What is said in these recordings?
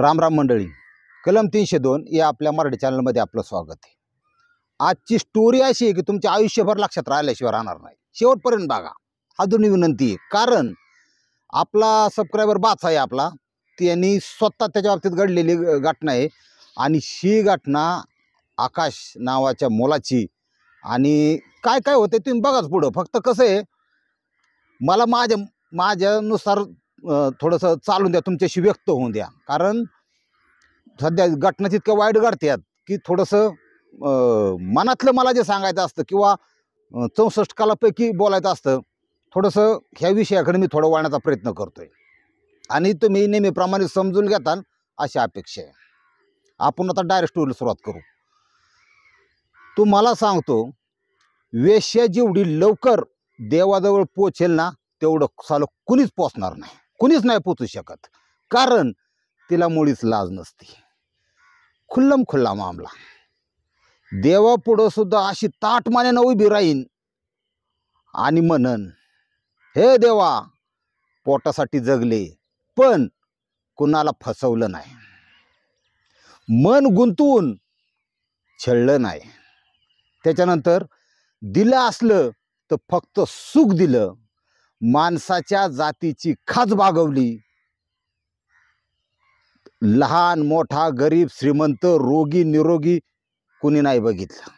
राम राम मंडळी, कलम 302 या आपल्या मराठी चॅनलमध्ये आपलं स्वागत आहे। आजची स्टोरी अशी आहे की तुमच्या आयुष्यभर लक्षात राहिल्याशिवाय राहणार नाही, शेवटपर्यंत बघा। हातून विनंती आहे, कारण आपला सबस्क्रायबर बाचा आहे आपला, त्यांनी स्वतः त्याच्या बाबतीत घडलेली घटना आहे आणि ही घटना आकाश नावाच्या मुलाची। आणि काय काय होते तुम्ही बघाच पुढं। फक्त कसं आहे, मला माझ्यानुसार थोडंसं चालून द्या, तुमच्याशी व्यक्त होऊन द्या, कारण सध्या घटना तितक्या वाईट घडतात की थोडंसं मनातलं मला जे सांगायचं असतं किंवा 64 कलापैकी बोलायचं असतं, थोडंसं ह्या विषयाकडे मी थोडं वळण्याचा प्रयत्न करतोय आणि तुम्ही नेहमीप्रमाणे समजून घेता अशी अपेक्षा आहे। आपण आता डायरेक्ट स्टोरीला सुरुवात करू। तुम्हाला सांगतो, वेश्या जेवढी लवकर देवाजवळ पोचेल ना, तेवढं सालं कुणीच पोचणार नाही, कुणीच नाही पोचू शकत, कारण तिला मुळीच लाज नसते। खुल्लम खुल्ला मामला। देवापुढं सुद्धा अशी ताटमानेनं उभी राहीन आणि म्हणन, हे देवा, पोटासाठी जगले पण कुणाला फसवलं नाही, मन गुंतवून छळलं नाही, त्याच्यानंतर दिलं असलं तर फक्त सुख दिलं, माणसाच्या जातीची खाच भागवली, लहान मोठा गरीब श्रीमंत रोगी निरोगी कुणी नाही बघितलं,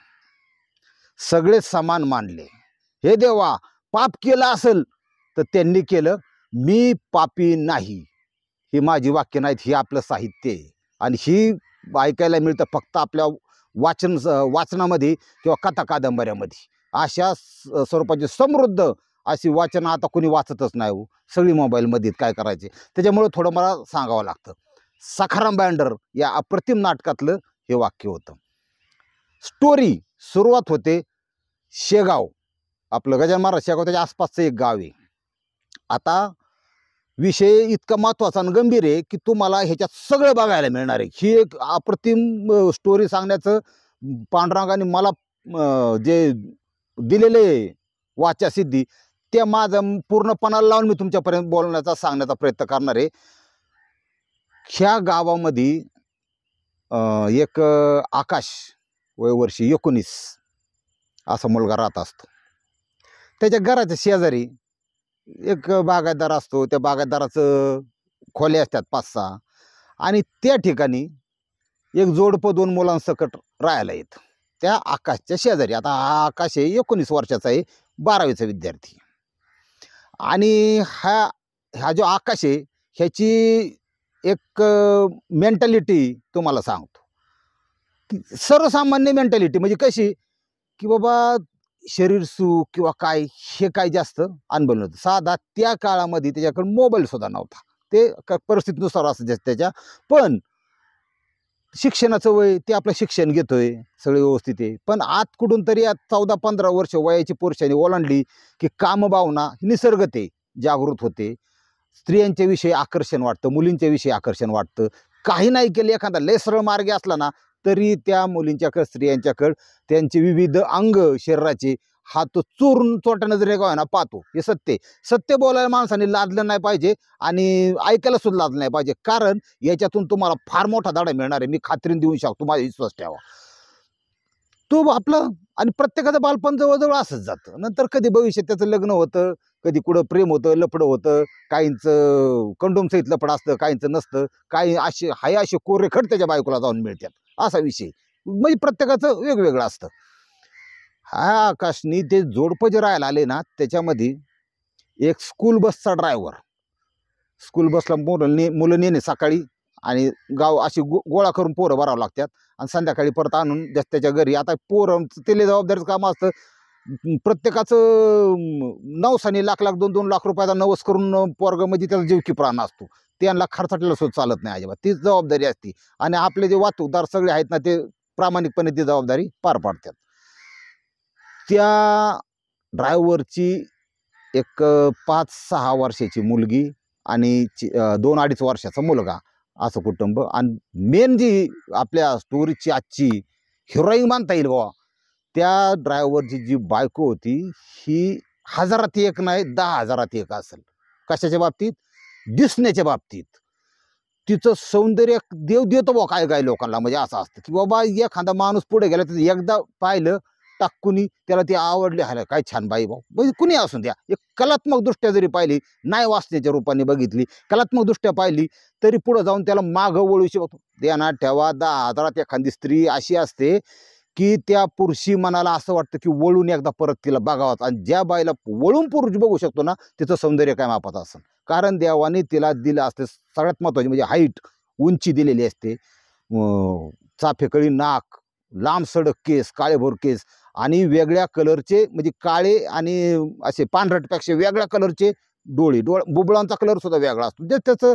सगळे समान मानले। हे देवा, पाप केलं असेल तर त्यांनी केलं, मी पापी नाही। ही माझी वाक्य नाहीत, ही आपलं साहित्य आहे आणि ही ऐकायला मिळतं फक्त आपल्या वाचनामध्ये किंवा कथा कादंबऱ्यामध्ये। अशा स्वरूपाची समृद्ध अशी वाचनं आता कोणी वाचतच नाही हो, सगळी मोबाईलमध्ये। काय करायचे, त्याच्यामुळे थोडं मला सांगावं लागतं। सखाराम बँडर या अप्रतिम नाटकातलं हे वाक्य होतं। स्टोरी सुरुवात होते शेगाव, आपलं गजानन महाराज शेगाव, त्याच्या आसपासचं एक गाव आहे। आता विषय इतका महत्त्वाचा आणि गंभीर आहे की तुम्हाला ह्याच्यात सगळं बघायला मिळणार आहे। ही एक अप्रतिम स्टोरी सांगण्याचं पांडुरंगाने मला जे दिलेले वाचा सिद्धी, ते माझं पूर्णपणाला लावून मी तुमच्यापर्यंत बोलण्याचा सांगण्याचा प्रयत्न करणार आहे। ह्या गावामध्ये एक आकाश, वय वर्ष 19 असा मुलगा राहत असतो। त्याच्या घराच्या शेजारी एक बागायतदार असतो, त्या बागायतदाराचं खोल्या असतात 5-6, आणि त्या ठिकाणी एक जोडपं 2 मुलांसकट राहायला येतं त्या आकाशच्या शेजारी। आता हा आकाश आहे 19 वर्षाचा आहे, 12वीचा विद्यार्थी। आणि हा जो आकाश आहे ह्याची एक मेंटॅलिटी तुम्हाला सांगतो, की सर्वसामान्य मेंटॅलिटी म्हणजे कशी, की बाबा शरीर सुख किंवा काय हे काय जास्त अनुभव नव्हतं। साधा त्या काळामध्ये त्याच्याकडे मोबाईल सुद्धा नव्हता, ते परिस्थितीनुसार असं त्याच्या, पण शिक्षणाचं वय, ते आपलं शिक्षण घेतोय, सगळे व्यवस्थित आहे। पण आत कुठून तरी 14-15 वर्ष वयाची पुरुषाने ओलांडली की कामभावना निसर्गते जागृत होते, स्त्रियांच्या विषयी आकर्षण वाटतं, मुलींच्या विषयी आकर्षण वाटतं। काही नाही केलं, एखादा लय सरळ मार्गी असला ना, तरी त्या मुलींच्याकडे स्त्रियांच्याकडे त्यांचे विविध अंग शरीराचे हा तो चोरून चोरट्या नजरे का ना पाहतो। हे सत्य, सत्य बोलायला माणसाने लाजलं नाही पाहिजे आणि ऐकायला सुद्धा लाजलं नाही पाहिजे, कारण याच्यातून तुम्हाला फार मोठा धडा मिळणार आहे, मी खात्रीने देऊन शकतो, माझा विश्वास ठेवा। तो आपलं आणि प्रत्येकाचं बालपण जवळजवळ असंच जातं। नंतर कधी भविष्यात त्याचं लग्न होतं, कधी कुठं प्रेम होतं, लफडं होतं, काहींचं कंडोम सहित लफडं असतं, काहींचं नसतं, काही असे कोरेखड त्याच्या बायकोला जाऊन मिळतात, असा विषय। म्हणजे प्रत्येकाचं वेगवेगळं असतं। हा आकाशनी ते जोडपं जे राहायला आले ना, त्याच्यामध्ये एक स्कूल बसचा ड्रायव्हर, स्कूल बसला मुलं नेणे सकाळी, आणि गाव अशी गोळा करून पोरं भरावं लागतात आणि संध्याकाळी परत आणून त्याच्या घरी। आता पोरं त्याला जबाबदारीचं काम असतं, प्रत्येकाचं नवसाने लाख 2-2 लाख रुपयाचा नवस करून पोरगं म्हणजे त्याचा जीव की प्राण असतो, त्यांना खर्चाटलेलं सुद्धा चालत नाही अजिबात, तीच जबाबदारी असते। आणि आपले जे वाहतूकदार सगळे आहेत ना, ते प्रामाणिकपणे ती जबाबदारी पार पाडतात। त्या ड्रायव्हरची एक 5-6 वर्षाची मुलगी आणि 2-2.5 वर्षाचा मुलगा, असं कुटुंब। आणि मेन जी आपल्या स्टोरीची आजची हिरोईन मानता येईल बाबा, त्या ड्रायव्हरची जी बायको होती, ही 1000त 1 नाही 10,000त 1 असेल। कशाच्या बाबतीत? दिसण्याच्या बाबतीत। तिचं सौंदर्य देव देतो बा काय काय लोकांना. म्हणजे असं असतं की बाबा एखादा माणूस पुढे गेला तर एकदा पाहिलं टाकुनी त्याला ती आवडली, हायला काय छान बाई भाऊ, म्हणजे कुणी असून द्या, एक कलात्मक दृष्ट्या जरी पाहिली, नाही वाचण्याच्या रूपाने बघितली, कलात्मक दृष्ट्या पाहिली, तरी पुढे जाऊन त्याला मागं वळू शकतो. ध्यानात ठेवा, 10,000 एखादी स्त्री अशी असते की त्या पुरुषी मनाला असं वाटतं की वळून एकदा परत तिला बघावं. आणि ज्या बाईला वळून पुरुष बघू शकतो ना, तिचं सौंदर्य काय मापात असेल. कारण देवाने तिला दिलं असते सगळ्यात महत्त्वाचे म्हणजे हाईट, उंची दिलेली असते, चाफेकळी नाक, लांब सडक केस, काळेभोर केस आणि वेगळ्या कलरचे, म्हणजे काळे आणि असे पांढरटपेक्षा वेगळ्या कलरचे डोळे, बुबुळांचा कलर सुद्धा वेगळा असतो. जे त्याचं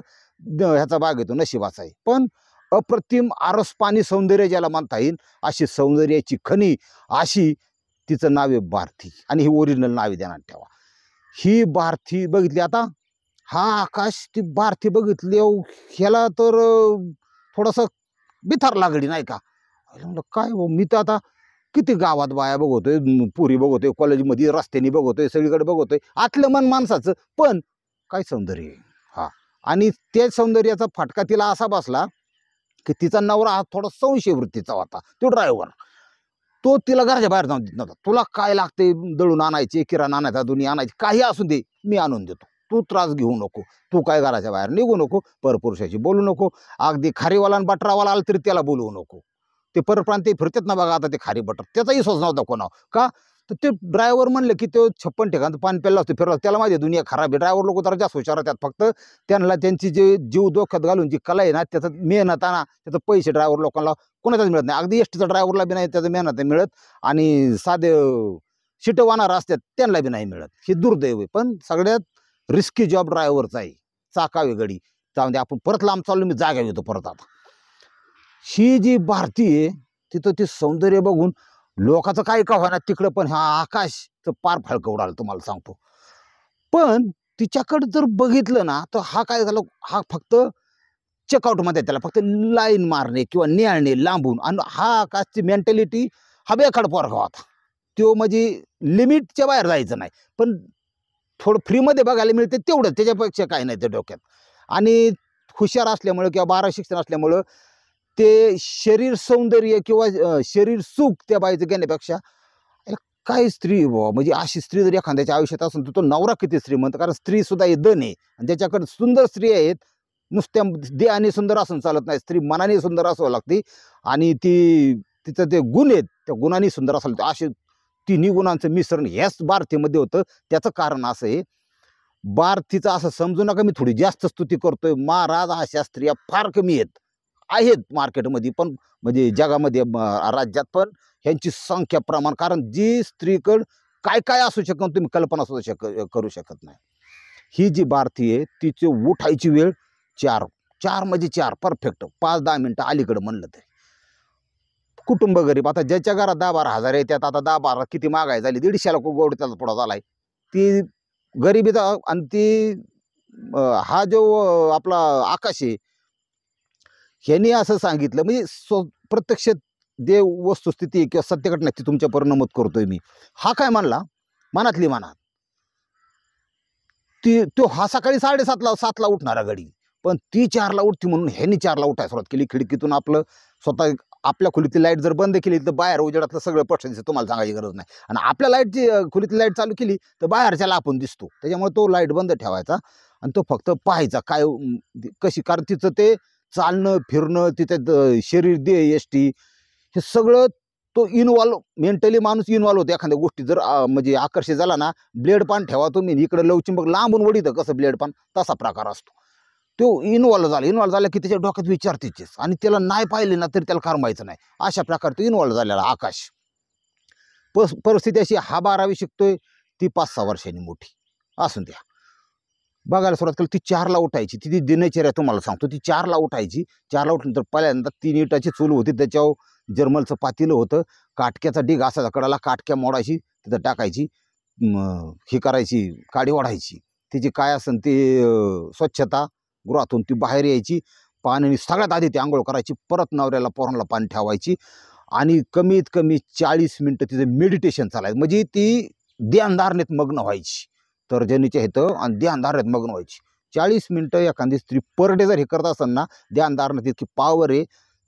ह्याचा भाग येतो, नशिबाचा आहे. पण अप्रतिम आरसपाणी सौंदर्य ज्याला म्हणता येईल, अशी सौंदर्याची खनी अशी तिचं नाव आहे भारती. आणि ही ओरिजिनल नाव आहे, ध्यानात ठेवा. ही भारती बघितली. आता हा आकाश, ती भारती बघितली, ह्याला तर थोडंसं बिथार लागली नाही का. म्हणलं काय हो, मी तर आता किती गावात बाया बघतोय, पुरी बघतोय, कॉलेजमध्ये रस्त्याने बघतोय, सगळीकडे बघतोय, आतलं मन माणसाचं, पण काय सौंदर्य. हा, आणि त्या सौंदर्याचा फटका तिला असा बसला की तिचा नवरा हा थोडा संशय वृत्तीचा होता, तो ड्रायव्हर. तो तिला घराच्या बाहेर जाऊन देत नव्हता. तुला काय लागते, दळून आणायचे, किराणा आणायचा, दोन्ही आणायचे, काही असू दे, मी आणून देतो, तू त्रास घेऊ नको, तू काय घराच्या बाहेर निघू नको, परपुरुषाची बोलू नको, अगदी खारीवाला आणि बटरावाला आला तरी त्याला बोलवू नको. ते परप्रांतीय फिरतात ना बघा आता, ते खारी बटर, त्याचाही सोच नव्हता कोणावर. का तर ते ड्रायव्हर म्हणलं की तो 56 ठिकाण पाणी प्यायला असतो, फिरला, त्याला माहिती दुनिया खराब आहे. ड्रायव्हर लोक जरा जास्त हुशार आहेत. फक्त त्यांना त्यांची जे जीव धोक्यात घालून जी कला आहे ना, त्याचं मेहनत ना, त्याचं पैसे ड्रायव्हर लोकांना कोणाचाच मिळत नाही. अगदी एसटीचा ड्रायव्हरला बी नाही त्याचं मेहनत नाही मिळत, आणि साधे शिट वाहणार असतात त्यांना बी नाही मिळत. हे दुर्दैव आहे. पण सगळ्यात रिस्की जॉब ड्रायव्हरचा आहे. चाकावे गडी जाऊन दे, आपण परत लांब चाललो, मी जागा येतो परत. आता ही जी भारती आहे, तिथं ते सौंदर्य बघून लोकांचं काय का होणार तिकडं, पण हा आकाशचं पार फळकं उडालं तुम्हाला सांगतो. पण तिच्याकडे जर बघितलं ना, तर हा काय झालं, हा फक्त चेकआउटमध्ये, त्याला फक्त लाईन मारणे किंवा निहाळणे लांबून. आणि हा आकाशची मेंटॅलिटी हा बेखड पोरगा होता. तो म्हणजे लिमिटच्या बाहेर जायचं नाही, पण थोडं फ्रीमध्ये बघायला मिळते तेवढं, त्याच्यापेक्षा काही नाही त्या डोक्यात. आणि हुशार असल्यामुळं किंवा 12 शिक्षण असल्यामुळं ते शरीर सौंदर्य किंवा शरीर सुख त्या बाईचं घेण्यापेक्षा, याला काय स्त्री बुवा, म्हणजे अशी स्त्री जर एखाद्याच्या आयुष्यात असेल तर तो नवरा किती श्रीमंत. कारण स्त्री सुद्धा हे धन आहे, आणि त्याच्याकडे सुंदर स्त्री आहेत. नुसत्या देहाने सुंदर असून चालत नाही, स्त्री मनाने सुंदर असावं लागते, आणि तिचं ते गुण आहेत, त्या गुणांनी सुंदर असाल. असे तिन्ही गुणांचं मिश्रण ह्याच भारतीमध्ये होतं. त्याचं कारण असं आहे, भारतीचं असं समजू नका मी थोडी जास्त स्तुती करतोय. महाराज, अशा स्त्रिया फार कमी आहेत मार्केटमध्ये, पण म्हणजे जगामध्ये, राज्यात पण ह्यांची संख्या प्रमाण. कारण जी स्त्रीकडं काय काय असू शकत तुम्ही कल्पना सुद्धा करू शकत नाही. ही जी भारती आहे, तिची उठायची वेळ 4 म्हणजे 4 परफेक्ट, 5-10 मिनिटं अलीकडं म्हणलं तरी. कुटुंब गरीब, आता ज्याच्या घरात 10-12 हजार येतात, आता 10-12 किती महागाई झाली, 150 गोड त्याचा पुढा झालाय, ती गरिबीचा. आणि ती हा जो आपला आकाश आहे, ह्यांनी असं सांगितलं, म्हणजे प्रत्यक्ष देव वस्तुस्थिती किंवा सत्य घटना ती तुमच्यापर्यंत नमूद करतोय मी. हा काय म्हणला, मनातली मनात, तो हा सकाळी 7:30ला उठणारा गडी, पण ती 4ला उठती म्हणून ह्यांनी 4ला उठायला सुरुवात केली. खिडकीतून आपलं स्वतः आपल्या खोलीतली लाईट जर बंद केली तर बाहेर उजेडातलं सगळं स्पष्ट दिसतं, तुम्हाला सांगायची गरज नाही. आणि आपल्या लाईटची खोलीतली लाईट चालू केली तर बाहेरच्याला आपण दिसतो. त्याच्यामुळे तो लाईट बंद ठेवायचा आणि तो फक्त पाहायचा काय कशी. कारण तिचं ते चालणं फिरणं, तिथे शरीर देह यष्टी, हे सगळं तो इन्व्हॉल्व, मेंटली माणूस इन्व्हॉल्व होतो एखाद्या गोष्टी. जर म्हणजे आकर्षित झाला ना, ब्लेड पान ठेवा तुम्ही इकडे, लवचिंबक लांबून वडीतं कसं ब्लेड पान, तसा प्रकार असतो. तो इन्व्हॉल्व झाला की त्याच्या डोक्यात विचार तिचेच, आणि त्याला नाही पाहिले ना तरी त्याला करमायचं नाही, अशा प्रकारे तो इन्व्हॉल्व झालेला आकाश. परिस्थिती अशी, हा 12वी शिकतोय, ती 5-6 वर्षांनी मोठी असून द्या. बघायला सुरुवात केली, ती 4ला उठायची. ती दिनचर्या तुम्हाला सांगतो, ती 4ला उठायची. 4ला उठल्यानंतर पहिल्यांदा 3 इटाची चूल होती, त्याच्यावर जर्मलचं पातेलं होतं, काटक्याचा डिग असायचा कडाला, काटक्या मोडायची, तिथं टाकायची, ही करायची, काडी ओढायची. तिची काय असेल ती स्वच्छता गृहातून ती बाहेर यायची, पाण्याने सगळ्यात आधी ती आंघोळ करायची, परत नवऱ्याला पोरांना पाणी ठेवायची, आणि कमीत कमी 40 मिनिटं तिचं मेडिटेशन चालायचं. म्हणजे ती ध्यानधारणेत मग्न व्हायची, तर्जनीच्या इथं, आणि ध्यानधारणेत मग्न व्हायची 40 मिनिटं एखादी स्त्री पर डे जर हे करत असेल ना, ध्यानधारणा तितकी पावर आहे,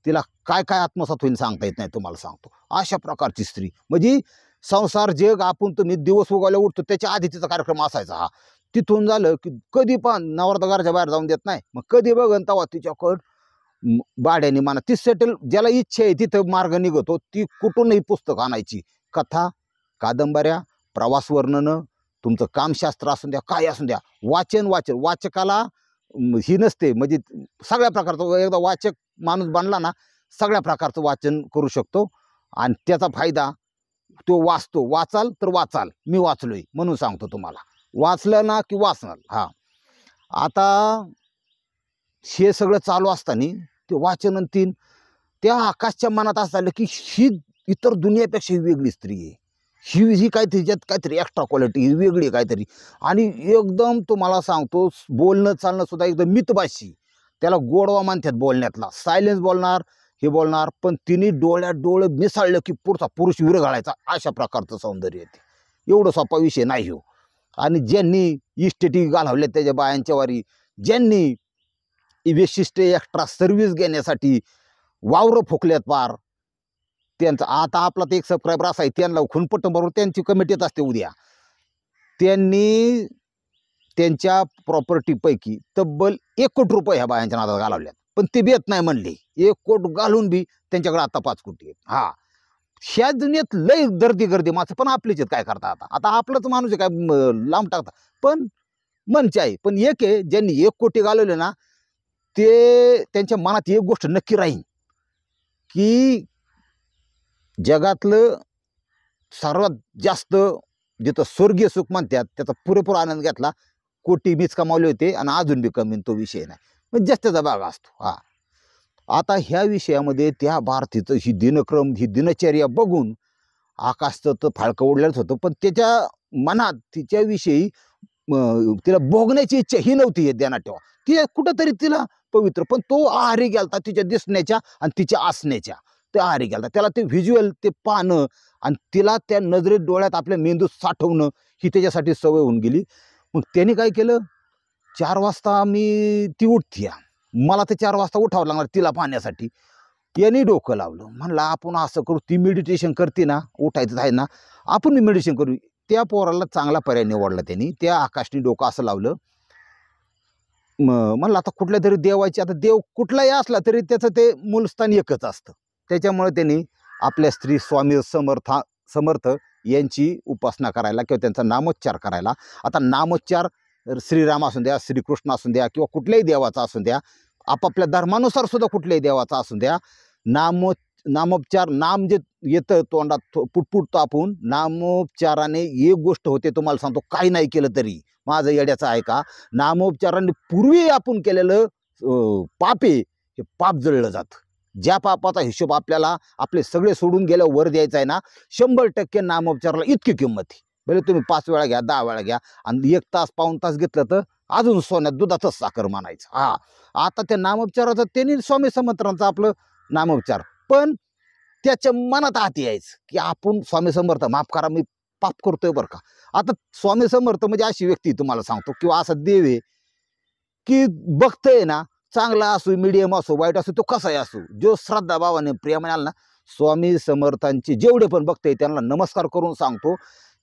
तिला काय काय आत्मसात होईल सांगता येत नाही, तुम्हाला सांगतो. अशा प्रकारची स्त्री म्हणजे संसार जग आपण तुम्ही दिवस उगायला उठतो त्याच्या आधी तिचा कार्यक्रम असायचा हा. तिथून झालं की कधी पण नवरा घराच्या बाहेर जाऊन देत नाही, मग कधी बघन तेव्हा तिच्याकडं भाड्याने म्हणा ती सेटल ज्याला इच्छा आहे तिथं मार्ग निघतो. ती कुठूनही पुस्तक आणायची, कथा, कादंबऱ्या, प्रवास वर्णनं, तुमचं कामशास्त्र असून द्या, काय असून द्या, वाचन वाचकाला ही नसते, म्हणजे सगळ्या प्रकारचं एकदा वाचक माणूस बनला ना सगळ्या प्रकारचं वाचन करू शकतो आणि त्याचा फायदा तो वाचतो. वाचाल तर वाचाल, मी वाचलोय म्हणून सांगतो तुम्हाला, वाचलं ना की वाचणार. हा आता हे सगळं चालू असताना ते वाचन आणि तीन त्या आकाशच्या मनात असं की ही इतर दुनियापेक्षा ही वेगळी स्त्री आहे, ही काहीतरी ज्यात काहीतरी एक्स्ट्रा क्वालिटी ही वेगळी काहीतरी. आणि एकदम तुम्हाला सांगतो बोलणं चालणं सुद्धा एकदम मितभाषी, त्याला गोडवा मानतात बोलण्यातला, सायलेन्स बोलणार हे बोलणार, पण तिने डोळ्यात डोळे मिसळलं की पुढचा पुरुष विरघळायचा, अशा प्रकारचं सौंदर्य येते. एवढं सोपा विषय नाही हो. आणि ज्यांनी इस्टेटी घालवल्या त्याच्या बायांच्या वारी, ज्यांनी विशिष्ट एक्स्ट्रा सर्व्हिस घेण्यासाठी वावरं फुकल्यात पार, त्यांचं आता आपला ते एक सबस्क्रायबर असा आहे, त्यांना खुनपट्ट बरोबर त्यांची कमिटीच असते उद्या, त्यांनी त्यांच्या प्रॉपर्टीपैकी तब्बल 1 कोटी रुपये ह्या बायांच्या नादात घालवल्यात. पण ते बेत नाही म्हणले, 1 कोटी घालून बी त्यांच्याकडे आता 5 कोटी आहेत. हा ह्या दुनियेत लय गर्दी माणसं, पण आपलीच काय करता आता आपलंच माणूस आहे काय लांब टाकता, पण मनचे आहे. पण एक आहे ज्यांनी 1 कोटी घालवले ना, ते त्यांच्या मनात एक गोष्ट नक्की राहील की जगातलं सर्वात जास्त जिथं स्वर्गीय सुख म्हणतात त्याचा पुरेपूर आनंद घेतला, कोटी मीच कमावले होते आणि अजून बी कमीन, तो विषय नाही, म्हणजे जास्तीचा भाग असतो. हा आता ह्या विषयामध्ये त्या भारतीचं ही दिनक्रम ही दिनचर्या बघून आकाशचं तर फाळकं उडलेलंच होतं, पण त्याच्या मनात तिच्याविषयी तिला भोगण्याची इच्छा ही नव्हती. हे ध्यानात ठेवा, ती कुठंतरी तिला पवित्र, पण तो आहारी गेलता तिच्या दिसण्याच्या आणि तिच्या असण्याच्या, ते आहारी गेलता. त्याला ते व्हिज्युअल ते पाहणं आणि तिला त्या नजरेत डोळ्यात आपल्या मेंदूत साठवणं ही त्याच्यासाठी सवय होऊन गेली. मग त्याने काय केलं, 4 वाजता ती उठतीया, मला तर 4 वाजता उठावं लागणार तिला पाहण्यासाठी. यांनी डोकं लावलं, म्हणलं आपण असं करू, ती मेडिटेशन करते ना, उठायचं आहे ना, आपण मी मेडिटेशन करू. त्या पोराला चांगला पर्याय निवडला त्यांनी. त्या आकाशनी डोकं असं लावलं, म्हणलं आता कुठल्या तरी देवाची, आता देव कुठलाही असला तरी त्याचं ते मूलस्थान एकच असतं. त्याच्यामुळे त्यांनी आपल्या स्त्री स्वामी समर्थ यांची उपासना करायला किंवा त्यांचा नामोच्चार करायला. आता नामोच्चार श्रीराम असून द्या, श्रीकृष्ण असून द्या, किंवा कुठल्याही देवाचा असून द्या, आपापल्या धर्मानुसार सुद्धा कुठल्याही देवाचा असून द्या, नामोपचार, नाम जे येतं तोंडात पुटपुटतो आपण, नामोपचाराने एक गोष्ट होते, तुम्हाला सांगतो, काही नाही केलं तरी, माझं येड्याचं आहे का, नामोपचाराने पूर्वी आपण केलेलं पाप आहे हे पाप जळलं जातं. ज्या पापाचा हिशोब आपल्याला आपले सगळे सोडून गेल्यावर वर द्यायचा आहे ना, 100% नामोपचाराला इतकी किंमत आहे. भले तुम्ही 5 वेळा घ्या, 10 वेळा घ्या, आणि 1 तास पाऊण तास घेतलं तर अजून सोन्यात दुधातच साखर मानायचं. हा आता त्या नामोपचाराचं त्यांनी स्वामी समर्थांचं आपलं नामोपचार, पण त्याच्या मनात आत यायचं की आपण स्वामी समर्थ माफ करा, मी पाप करतोय बरं का. आता स्वामी समर्थ म्हणजे अशी व्यक्ती तुम्हाला सांगतो, किंवा असा देव आहे की बघतंय ना, चांगला असो, मीडियम असो, वाईट असो, तो कसाही असो, जो श्रद्धा भावाने प्रेमाने आला ना, स्वामी समर्थांचे जेवढे पण बघते त्यांना नमस्कार करून सांगतो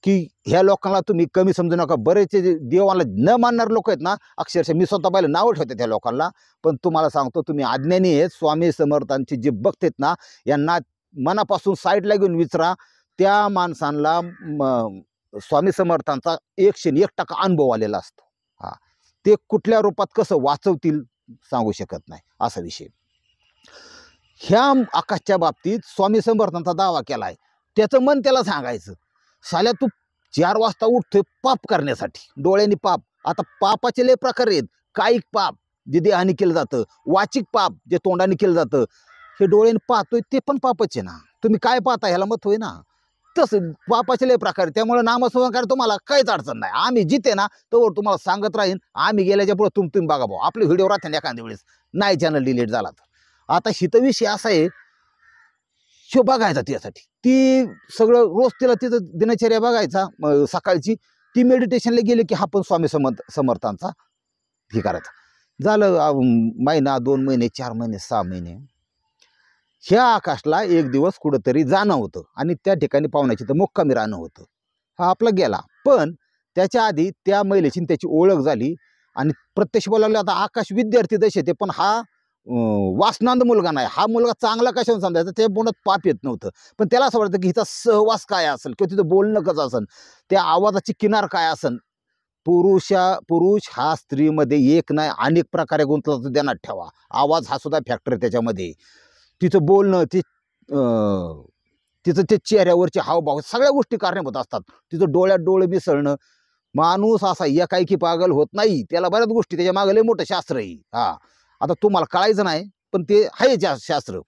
की ह्या लोकांना तुम्ही कमी समजू नका. बरेचसे देवाला न मानणारे लोक आहेत ना, अक्षरशः मी स्वतः पाहिलं नावं ठेवते त्या लोकांना, पण तुम्हाला सांगतो तुम्ही अज्ञानी आहेत. स्वामी समर्थांचे जे बघतेत ना, यांना मनापासून साईडला घेऊन विचारा, त्या माणसांना स्वामी समर्थांचा 101% अनुभव आलेला असतो. हा ते कुठल्या रूपात कसं वाचवतील सांगू शकत नाही, असा विषय. ह्या आकाशच्या बाबतीत स्वामी समर्थांचा दावा केला आहे, त्याचं मन त्याला सांगायचं, साल्या तू 4 वाजता उठतोय पाप करण्यासाठी, डोळ्यांनी पाप. आता पापाचे लय प्रकार आहेत, कायिक पाप जे देहाने केलं जातं, वाचिक पाप जे तोंडाने केलं जातं, हे डोळ्याने पाहतोय ते पण पापच आहे ना. तुम्ही काय पाहता ह्याला मत होय ना, तसं पापाचे लय प्रकार. त्यामुळे नामस्मरण तुम्हाला काहीच अडचण नाही. आम्ही जिथे ना तोवर तुम्हाला सांगत राहीन, आम्ही गेल्याच्या पुढे तुम्ही बघा भाऊ, आपले व्हिडिओ राहते एखाद्या वेळेस नाही चॅनल डिलीट झाला तर. आता हित विषय असा आहे, शो बघायचा त्यासाठी, ती सगळं रोज तिला तिथं दिनचर्या बघायचा, सकाळची ती मेडिटेशनला गेली की हा पण स्वामी समर्थांचा हे करायचं. झालं महिना 2 महिने 4 महिने 6 महिने. ह्या आकाशला एक दिवस कुठंतरी जाणं होतं आणि त्या ठिकाणी पाहुण्याची तर मुक्कामी राहणं होतं. हा आपला गेला. पण त्याच्या आधी त्या महिलेची त्याची ओळख झाली आणि प्रत्यक्ष बोलायला लागले. आता आकाश विद्यार्थी तसे ते, पण हा वासनांद मुलगा नाही. हा मुलगा चांगला कशाने समजायचा, ते बोलत पाप येत नव्हतं. पण त्याला असं वाटतं की हिचा सहवास काय असेल किंवा तिथं बोलणं कसं असेल, त्या आवाजाची किनार काय असेल. पुरुष हा स्त्रीमध्ये एक नाही अनेक प्रकारे गुंतला, ध्यानात ठेवा. आवाज हा सुद्धा फॅक्टर त्याच्यामध्ये. तिचं बोलणं, तिचं ते चेहऱ्यावरचे हावभाव सगळ्या गोष्टी कारणीभूत असतात. तिचं डोळ्यात डोळे मिसळणं. माणूस असा एकाएकी पागल होत नाही, त्याला बऱ्याच गोष्टी, त्याच्या मागे लय मोठं शास्त्र आहे. हा, आता तुम्हाला कळायचं नाही पण ते आहे शास्त्र.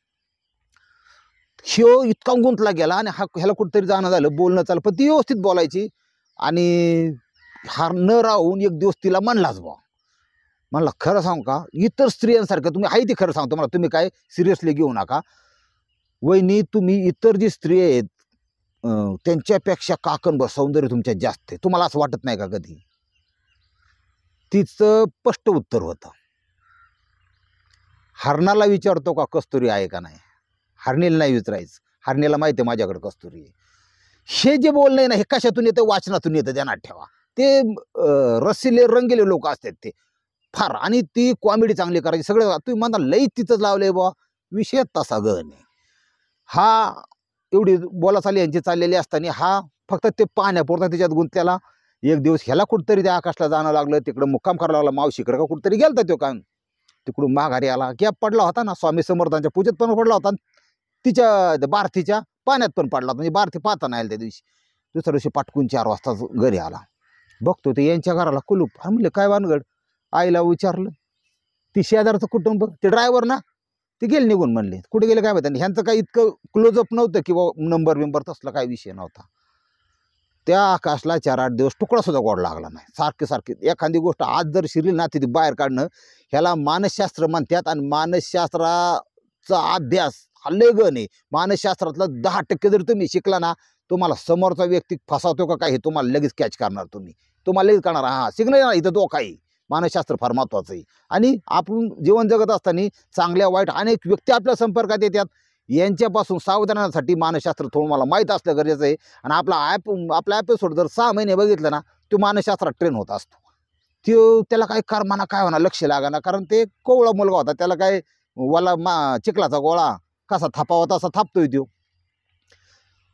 ह्यो इतका गुंतला गेला आणि ह्याला कुठंतरी जाणं झालं, बोलणं चाललं, पण ती व्यवस्थित बोलायची आणि हा न राहून एक दिवस तिला म्हणलाच बा, म्हणला खरं सांगू का, इतर स्त्रियांसारखं तुम्ही आहे, ती खरं सांगतो मला, तुम्ही काय सिरियसली घेऊ नका वहिनी, तुम्ही इतर जी स्त्री आहेत त्यांच्यापेक्षा काकण सौंदर्य तुमच्यात जास्त आहे, तुम्हाला असं वाटत नाही का कधी? तिचं स्पष्ट उत्तर होतं, हरणाला विचारतो का कस्तुरी आहे का नाही, हरणीला नाही विचारायचं, हरणीला माहिती आहे माझ्याकडे कस्तुरी आहे. हे जे बोलणं आहे ना, हे कशातून येतं? वाचनातून येतं, ध्यानात ठेवा. ते रसिले रंगेले लोक असतात ते फार, आणि ती कॉमेडी चांगली करायची सगळं. तुम्ही म्हणता लई तिथंच लावले बा, विषय तसा गण आहे. हा एवढी बोलाचाली यांची चाललेली असताना हा फक्त ते पाण्यापुरता त्याच्यात गुंतलेला. एक दिवस ह्याला कुठतरी त्या आकाशला जाणं लागलं, तिकडं मुक्काम करायला लागला, मावशीकडे का कुठतरी गेलता तो काम. तिकडून माघारी आला, गॅप पडला होता ना, स्वामी समर्थांच्या पूजेत पण पडला होता, तिच्या बारतीच्या पाण्यात पण पडला, म्हणजे बारती पाहता नाही आला त्या दिवशी. दुसऱ्या दिवशी पाटकून 4 वाजता घरी आला, बघतो ते यांच्या घराला कुलूप. म्हणले काय वानगड? आईला विचारलं, ती शेजारचं कुटुंब, ते ड्रायव्हर ना, ते गेले निघून. म्हणले कुठे गेले काय माहिती. ह्यांचं काही इतकं क्लोजअप नव्हतं किंवा नंबर बिंबर तसला काही विषय नव्हता. त्या आकाशला 4-8 दिवस तुकडा सुद्धा गोड लागला नाही. सारखे एखादी गोष्ट आज जर शिरील ना, ती बाहेर काढणं, ह्याला मानसशास्त्र म्हणतात. आणि मानसशास्त्राचा अभ्यास हा लय गण आहे. मानसशास्त्रातलं 10% जर तुम्ही शिकला ना, तुम्हाला समोरचा व्यक्ती फसवतो का काय हे तुम्हाला लगेच कॅच करणार. तुम्हाला लगेच करणार, हा सिग्नल इथं तो काही. मानसशास्त्र फार महत्वाचं आहे. आणि आपण जीवन जगत असताना चांगल्या वाईट अनेक व्यक्ती आपल्या संपर्कात येतात, यांच्यापासून सावधानासाठी मानसशास्त्र थोडं मला माहीत असलं गरजेचं आहे. आणि आपला एपिसोड जर 6 महिने बघितलं ना, तो मानसशास्त्रात ट्रेन होत असतो. त्याला काय कर्माना काय होणार लक्ष लागाना, कारण ते कोवळा मुलगा होता, त्याला काय वाला चिखलाचा गोळा कसा थापावा तसा थापतोय तो.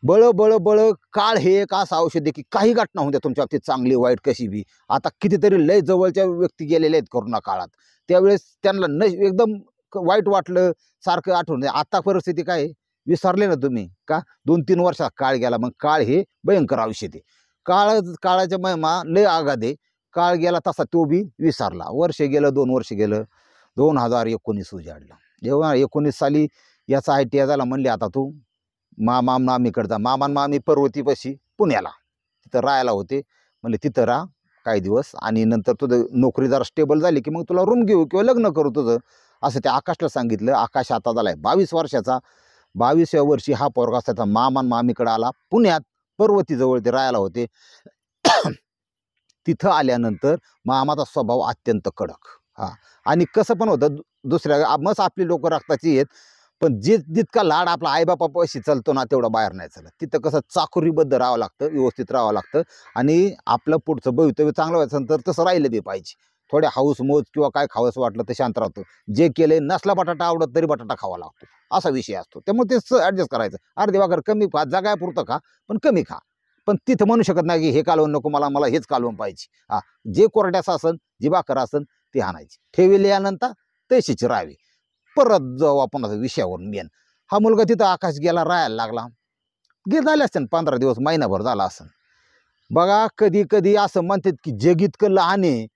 बळ काळ हे एक असं औषध आहे की काही घटना होत्या तुमच्या बाबतीत, चांगली वाईट कशी बी. आता कितीतरी लय जवळच्या व्यक्ती गेलेल्या आहेत कोरोना काळात, त्यावेळेस त्यांना एकदम वाईट वाटलं, सारखं आठवण. आता परिस्थिती काय, विसरले ना तुम्ही का? 2-3 वर्षात काळ गेला. मग काळ हे भयंकर औषध आहे. काळाच्या महिमा लय आगाध आहे. काळ गेला तसा तो बी विसरला. वर्ष गेलं, 2 वर्ष गेलं, 2019 उजाडलं. जेव्हा 19 साली याचा ITI झाला. म्हणले आता तू मामीकडचा, मामा मामी पर्वतीपाशी पुण्याला तिथं राहायला होते. म्हणले तिथं राहा काही दिवस, आणि नंतर तुझं नोकरी जरा स्टेबल झाली की मग तुला रूम घेऊ किंवा लग्न करू तुझं, असं त्या आकाशला सांगितलं. आकाश आता झालाय 22 वर्षाचा. 22व्या वर्षी हा पोरगा त्याचा मामा मामीकडे आला पुण्यात, पर्वतीजवळ ते राहायला होते. तिथं आल्यानंतर मामाचा स्वभाव अत्यंत कडक. हा, आणि कसं पण होतं, दुसऱ्या मस्त आपली लोक रक्ताची आहेत, पण जितका लाड आपला आईबापापाशी चालतो ना, तेवढा बाहेर नाही चालत. तिथं कसं चाकुरीबद्ध राहावं लागतं, व्यवस्थित राहावं लागतं, आणि आपलं पुढचं भवितव्य चांगलं व्हायचं तर तसं राहिलं बी पाहिजे. थोडे हाऊस मोज किंवा काय खावंसं वाटलं तर शांत राहतो. जे केले, नसला बटाटा आवडत तरी बटाटा खावा लागतो, असा विषय असतो. त्यामुळे ते ॲडजस्ट करायचं. अर्धी भाकर कमी खा, जगायपुरतं खा, पण कमी खा. पण तिथं म्हणू शकत नाही की हे कालवण नको मला हेच कालवण पाहिजे. हा, जे कोरड्याचं असन, जी भाकर असन ती आणायची, ठेवल्यानंतर तशीच राहावी. परत जाऊ आपण विषयावरून मेन. हा मुलगा तिथं आकाश गेला, राहायला लागला. झाले असते 15 दिवस, महिनाभर झाला असेल. बघा, कधी असं म्हणतात की जग इतकं लहान आहे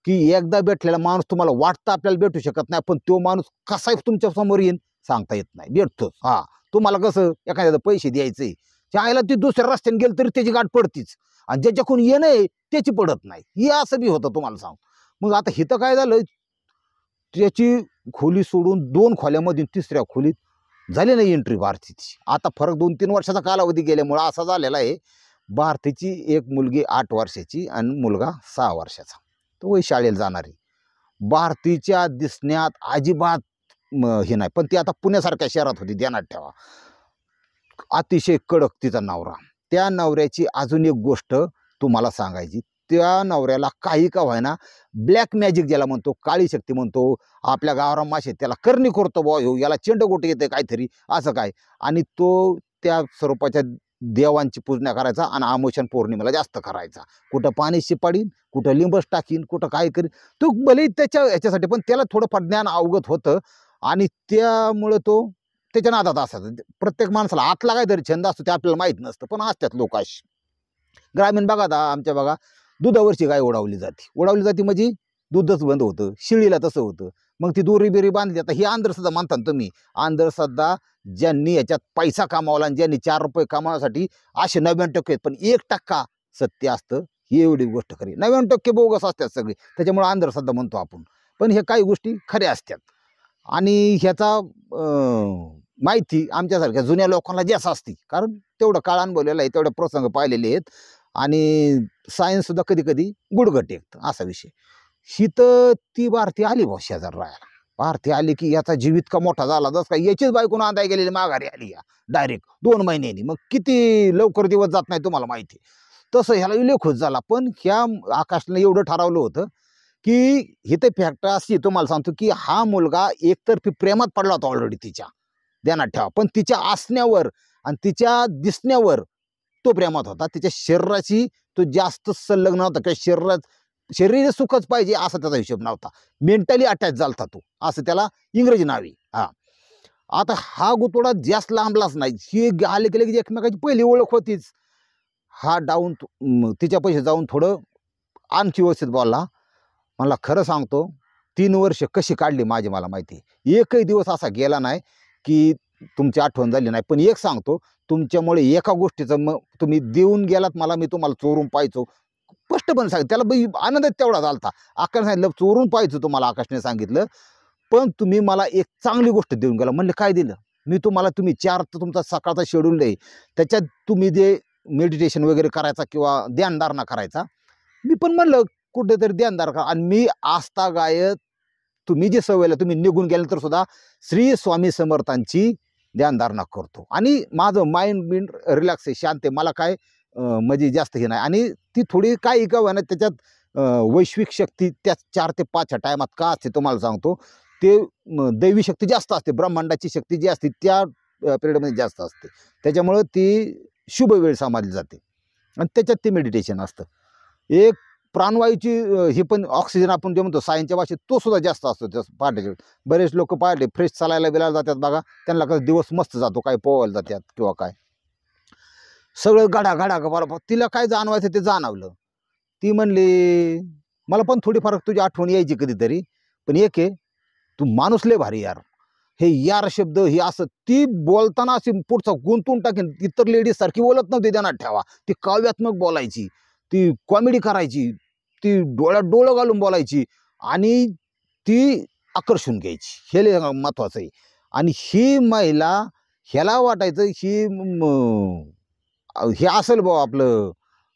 की एकदा भेटलेला माणूस तुम्हाला वाटतं आपल्याला भेटू शकत नाही, पण तो माणूस कसा तुमच्या समोर येईन सांगता येत नाही, भेटतोच. हा, तुम्हाला कसं एखाद्याला पैसे द्यायचे, त्याला ती दुसऱ्या रस्त्याने गेलं तरी त्याची गाठ पडतीच, आणि ज्याच्याकडून येणं त्याची पडत नाही. हे असं बी होतं, तुम्हाला सांग. मग आता हिथं काय झालं, त्याची खोली सोडून 2 खोल्यामध्ये 3ऱ्या खोलीत झाली नाही एंट्री भारतीची. आता फरक 2-3 वर्षाचा कालावधी गेल्यामुळं असा झालेला आहे. भारतीची एक मुलगी 8 वर्षाची आणि मुलगा 6 वर्षाचा, तो शाळेला जाणारी. भारतीच्या दिसण्यात अजिबात हे नाही, पण ती आता पुण्यासारख्या शहरात होती, ध्यानात ठेवा. अतिशय कडक तिचा नवरा. त्या नवऱ्याची अजून एक गोष्ट तुम्हाला सांगायची. त्या नवऱ्याला काही का व्हायना ब्लॅक मॅजिक ज्याला म्हणतो, काळी शक्ती म्हणतो, आपल्या गावरान माशे त्याला करणी करतो बुवा, ह्यो याला चेंडगोटे येते काहीतरी असं काय, आणि तो त्या स्वरूपाच्या देवांची पूजना करायचा आणि आमोशन पौर्णिमेला जास्त करायचा. कुठं पाणी शिपाडीन, कुठं लिंबस टाकीन, कुठं काय करीन, तो भले त्याच्या ह्याच्यासाठी, पण त्याला थोडंफार ज्ञान अवगत होतं आणि त्यामुळं तो त्याच्या नादात असायचा. प्रत्येक माणसाला आतला काहीतरी छंद असतो ते आपल्याला माहीत नसतं, पण असतात लोक अशी. ग्रामीण भागात आमच्या बघा दुधावरची गाय ओढावली जाते म्हणजे दूधच बंद होतं. शिळीला तसं होतं. मग ती दोरी बिरी बांधली. आता ही अंधश्रद्धा म्हणता तुम्ही. अंधश्रद्धा ज्यांनी याच्यात पैसा कमावला आणि ज्यांनी 4 रुपये कमावण्यासाठी असे 99% आहेत, पण 1% सत्य असतं, ही एवढी गोष्ट खरी. 99% बोगस असतात सगळे, त्याच्यामुळे अंधश्रद्धा म्हणतो आपण. पण हे काही गोष्टी खऱ्या असतात आणि ह्याचा माहिती आमच्यासारख्या जुन्या लोकांना जास्त असते, कारण तेवढं काळ अनुभवलेलं आहे, तेवढे प्रसंग पाहिलेले आहेत आणि सायन्ससुद्धा कधी कधी गुडघं टेकतं, असा विषय. ही तर ती भारती आली भाऊ शेजार राहायला. भारती आली की याचा जीव इतका मोठा झाला, जसं काय याचीच बायको नांदाय गेलेली माघारी आली या डायरेक्ट 2 महिन्यांनी. मग किती लवकर दिवस जात नाही तुम्हाला माहिती. तसं ह्याला लय खुश झाला. पण ह्या आकाशने एवढं ठरवलं होतं की ही तर फॅक्ट अशी तुम्हाला सांगतो की हा मुलगा एकतर्फी प्रेमात पडला होता ऑलरेडी तिच्या, ध्यानात ठेवा. पण तिच्या असण्यावर आणि तिच्या दिसण्यावर तो प्रेमात होता. तिच्या शरीराची तो जास्त संलग्न नव्हता, किंवा शरीर सुखच पाहिजे असा त्याचा हिशोब नव्हता. मेंटली अटॅच झालता तो, असं त्याला इंग्रजी नावी. आता हा गुतोडा जास्त लांबलाच नाही. ही आले गेले की एकमेकाची पहिली ओळख होतीच. हा डाऊन तिच्या पैसे जाऊन थोडं आणखी व्यवस्थित बोलला. मला खरं सांगतो 3 वर्ष कशी काढली माझी मला माहिती. एकही दिवस असा गेला नाही की तुमची आठवण झाली नाही. पण एक सांगतो, तुमच्यामुळे एका गोष्टीचं मग तुम्ही देऊन गेलात मला, मी तुम्हाला चोरून पाहायचो, स्पष्टपणे सांगितलं. त्याला आनंद तेवढा झालता. आकाशने सांगितलं चोरून पाहायचो तुम्हाला, आकाशने सांगितलं, पण तुम्ही मला एक चांगली गोष्ट देऊन गेला. म्हणलं काय दिलं? मी तुम्हाला, तुम्ही 4 तुमचा सकाळचा शेड्यूल आहे, त्याच्यात तुम्ही जे मेडिटेशन वगैरे करायचा किंवा ध्यानधारणा करायचा, मी पण म्हणलं कुठेतरी ध्यानधार करा. आणि मी आस्था गायत तुम्ही जे सवयला तुम्ही निघून गेल्यानंतर सुद्धा श्री स्वामी समर्थांची ध्यानधारणा करतो आणि माझं माइंड रिलॅक्स आहे, शांत आहे. मला काय म्हणजे जास्त हे नाही. आणि ती थोडी काही का होईना त्याच्यात वैश्विक शक्ती त्या 4 ते 5 टायमात का असते तुम्हाला सांगतो. ते दैवी शक्ती जास्त असते, ब्रह्मांडाची शक्ती जी असते त्या पिरियडमध्ये जास्त असते. त्याच्यामुळं ती शुभ वेळ समजली जाते आणि त्याच्यात ते मेडिटेशन असतं. एक प्राणवायूची हे पण ऑक्सिजन आपण जे म्हणतो सायन्सच्या भाषेत, तो सुद्धा जास्त असतो त्या पहाटेच्या. बरेच लोक पाहिले फ्रेश चालायला बिलायला जातात बघा, त्यांना कसं दिवस मस्त जातो, काय पोवायला जातात किंवा काय, सगळं गाडा गाडा बरोबर. तिला काय जाणवायचं ते जाणवलं. ती म्हणली मला पण थोडीफार तुझी आठवण यायची कधीतरी, पण एक आहे, तू माणूस लय भारी यार. हे यार शब्द हे असं ती बोलताना अशी पुढचा गुंतून टाकेन. इतर लेडीज सारखी बोलत नव्हती, ध्यानात ठेवा. ती काव्यात्मक बोलायची, ती कॉमेडी करायची, ती डोळ्यात डोळं घालून बोलायची आणि ती आकर्षून घ्यायची. हे लय महत्वाचं आहे. आणि ही महिला, ह्याला वाटायचं ही हे असेल बुवा आपलं,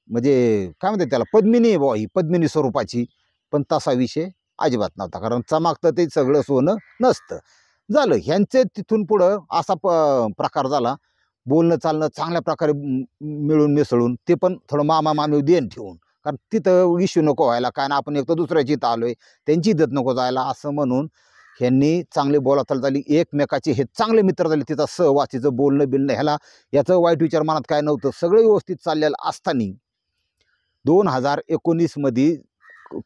म्हणजे काय म्हणतात त्याला, पद्मिनी आहे बुवा, ही पद्मिनी स्वरूपाची. पण तसा विषय अजिबात नव्हता, कारण चमकतं ते सगळं सोनं नसतं. झालं ह्यांचे तिथून पुढं असा प्रकार झाला. बोलणं चालणं चांगल्या प्रकारे मिळून मिसळून, ते पण थोडं मामा मामी देण ठेवून, कारण तिथं इश्यू नको व्हायला, काय ना आपण एक तर दुसऱ्याची इथं आलोय, त्यांची इज्जत नको जायला, असं म्हणून ह्यांनी चांगली बोलाचाल झाली. एकमेकाचे हे चांगले मित्र झाले. तिचा सहवास, तिचं बोलणं बिलणं, ह्याला याचं वाईट विचार मनात काय नव्हतं, सगळं व्यवस्थित चाललेलं असताना 2019 मध्ये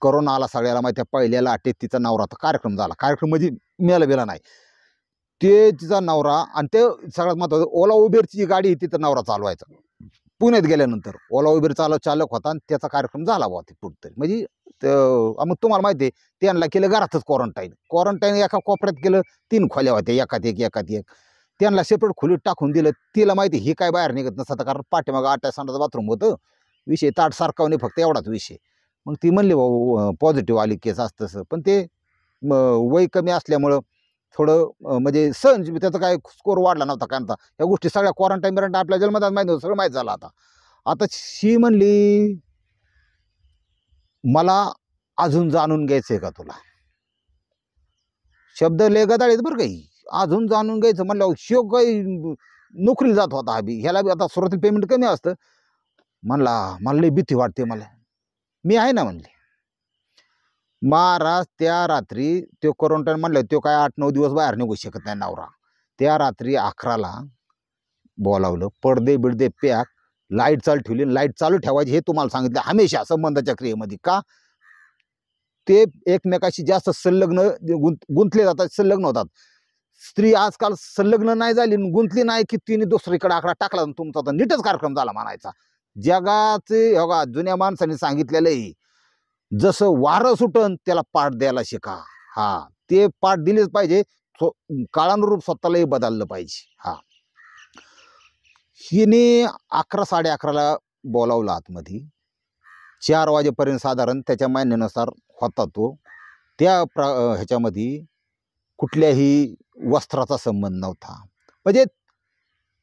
करोना आला. सगळ्याला माहिती आहे. पहिल्या लाटेत तिचा नवराचा कार्यक्रम झाला. कार्यक्रम म्हणजे मेला बेला नाही, ते तिचा नवरा. आणि ते सगळ्यात महत्त्वाचं, ओला उबेरची जी गाडी तिथं नवरा चालवायचा पुण्यात गेल्यानंतर. ओला उबेर चालक होता आणि त्याचा कार्यक्रम झाला बुवा ते कुठतरी. म्हणजे मग तुम्हाला माहिती आहे, त्यांना केलं घरातच क्वारंटाईन एका कोपऱ्यात केलं. 3 खोल्या होत्या, एकात एक. त्यांना सेपरेट खोलीत टाकून दिलं. तिला माहिती ही काय बाहेर निघत नसतं, कारण पाठीमागं 8 संडास बाथरूम होतं. विषय ताट सारखावणे फक्त एवढाच विषय. मग ती म्हणली भाऊ पॉझिटिव्ह आली केस असतं तसं, पण ते वय कमी असल्यामुळं थोडं म्हणजे सहन, त्याचा काय स्कोर वाढला नव्हता. कारण या गोष्टी सगळ्या क्वारंटाईन आपल्या जन्मतात माहिती होतं, सगळं माहीत झालं. आता शी म्हणली मला अजून जाणून घ्यायचंय का तुला. शब्द लय गदाळीत बरं काही. अजून जाणून घ्यायचं म्हणलं शिव काही नोकरीला जात होता बी, ह्याला बी आता सुरुवातीला पेमेंट कमी असतं. म्हणला मला लई भीती वाटते मला. मी आहे ना म्हणले. महाराज त्या रात्री तो क्वारंटाईन म्हणलं, तो काय 8-9 दिवस बाहेर निघू शकत नाही नवरा. त्या रात्री 11ला बोलावलं, पडदे बिडदे पॅक, लाईट चालू ठेवली. लाईट चालू ठेवायची हे तुम्हाला सांगितलं हमेशा संबंधाच्या क्रियेमध्ये. का ते एकमेकाशी जास्त संलग्न गुंतले जातात, संलग्न होतात. स्त्री आजकाल संलग्न नाही झाली, गुंतली नाही की तिने दुसरीकडे आकडा टाकला, तुमचा तर नीटच कार्यक्रम झाला म्हणायचा. जगाचे बघा जुन्या माणसांनी सांगितलेलं आहे, जसं वारं सुटन त्याला पाठ द्यायला शिका. हा, ते पाठ दिलेच पाहिजे. काळानुरूप स्वतःलाही बदललं पाहिजे. हा, हिने 11-11:30ला बोलावलं आतमध्ये. 4 वाजेपर्यंत साधारण त्याच्या मान्यानुसार होता तो. त्या ह्याच्यामध्ये कुठल्याही वस्त्राचा संबंध नव्हता. म्हणजे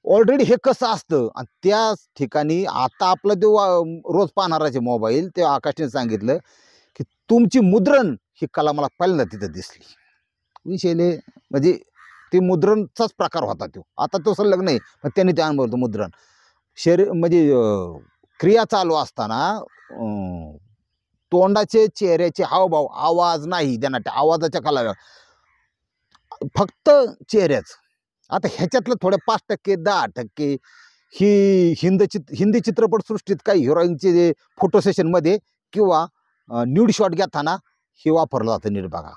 ऑलरेडी हे कसं असतं. आणि त्या ठिकाणी आता आपलं जो रोज पाहणाराचे मोबाईल, ते आकाशने सांगितलं की तुमची मुद्रण ही कला मला पहिल्यांदा तिथं दिसली. विषयले म्हणजे ते मुद्रणचाच प्रकार होता तो. आता तो संलग्न नाही, पण त्यांनी ते अनुभवलं मुद्रण. शरीर म्हणजे क्रिया चालू असताना तोंडाचे चेहऱ्याचे हावभाव, आवाज नाही देणार, आवाजाच्या कला फक्त चेहऱ्याच. आता ह्याच्यातलं थोडं 5%, 10% ही हिंदी चित्रपटसृष्टीत काही हिरोईनचे जे फोटो सेशनमध्ये किंवा न्यूड शॉट घेताना हे वापरलं जातं नीट बघा.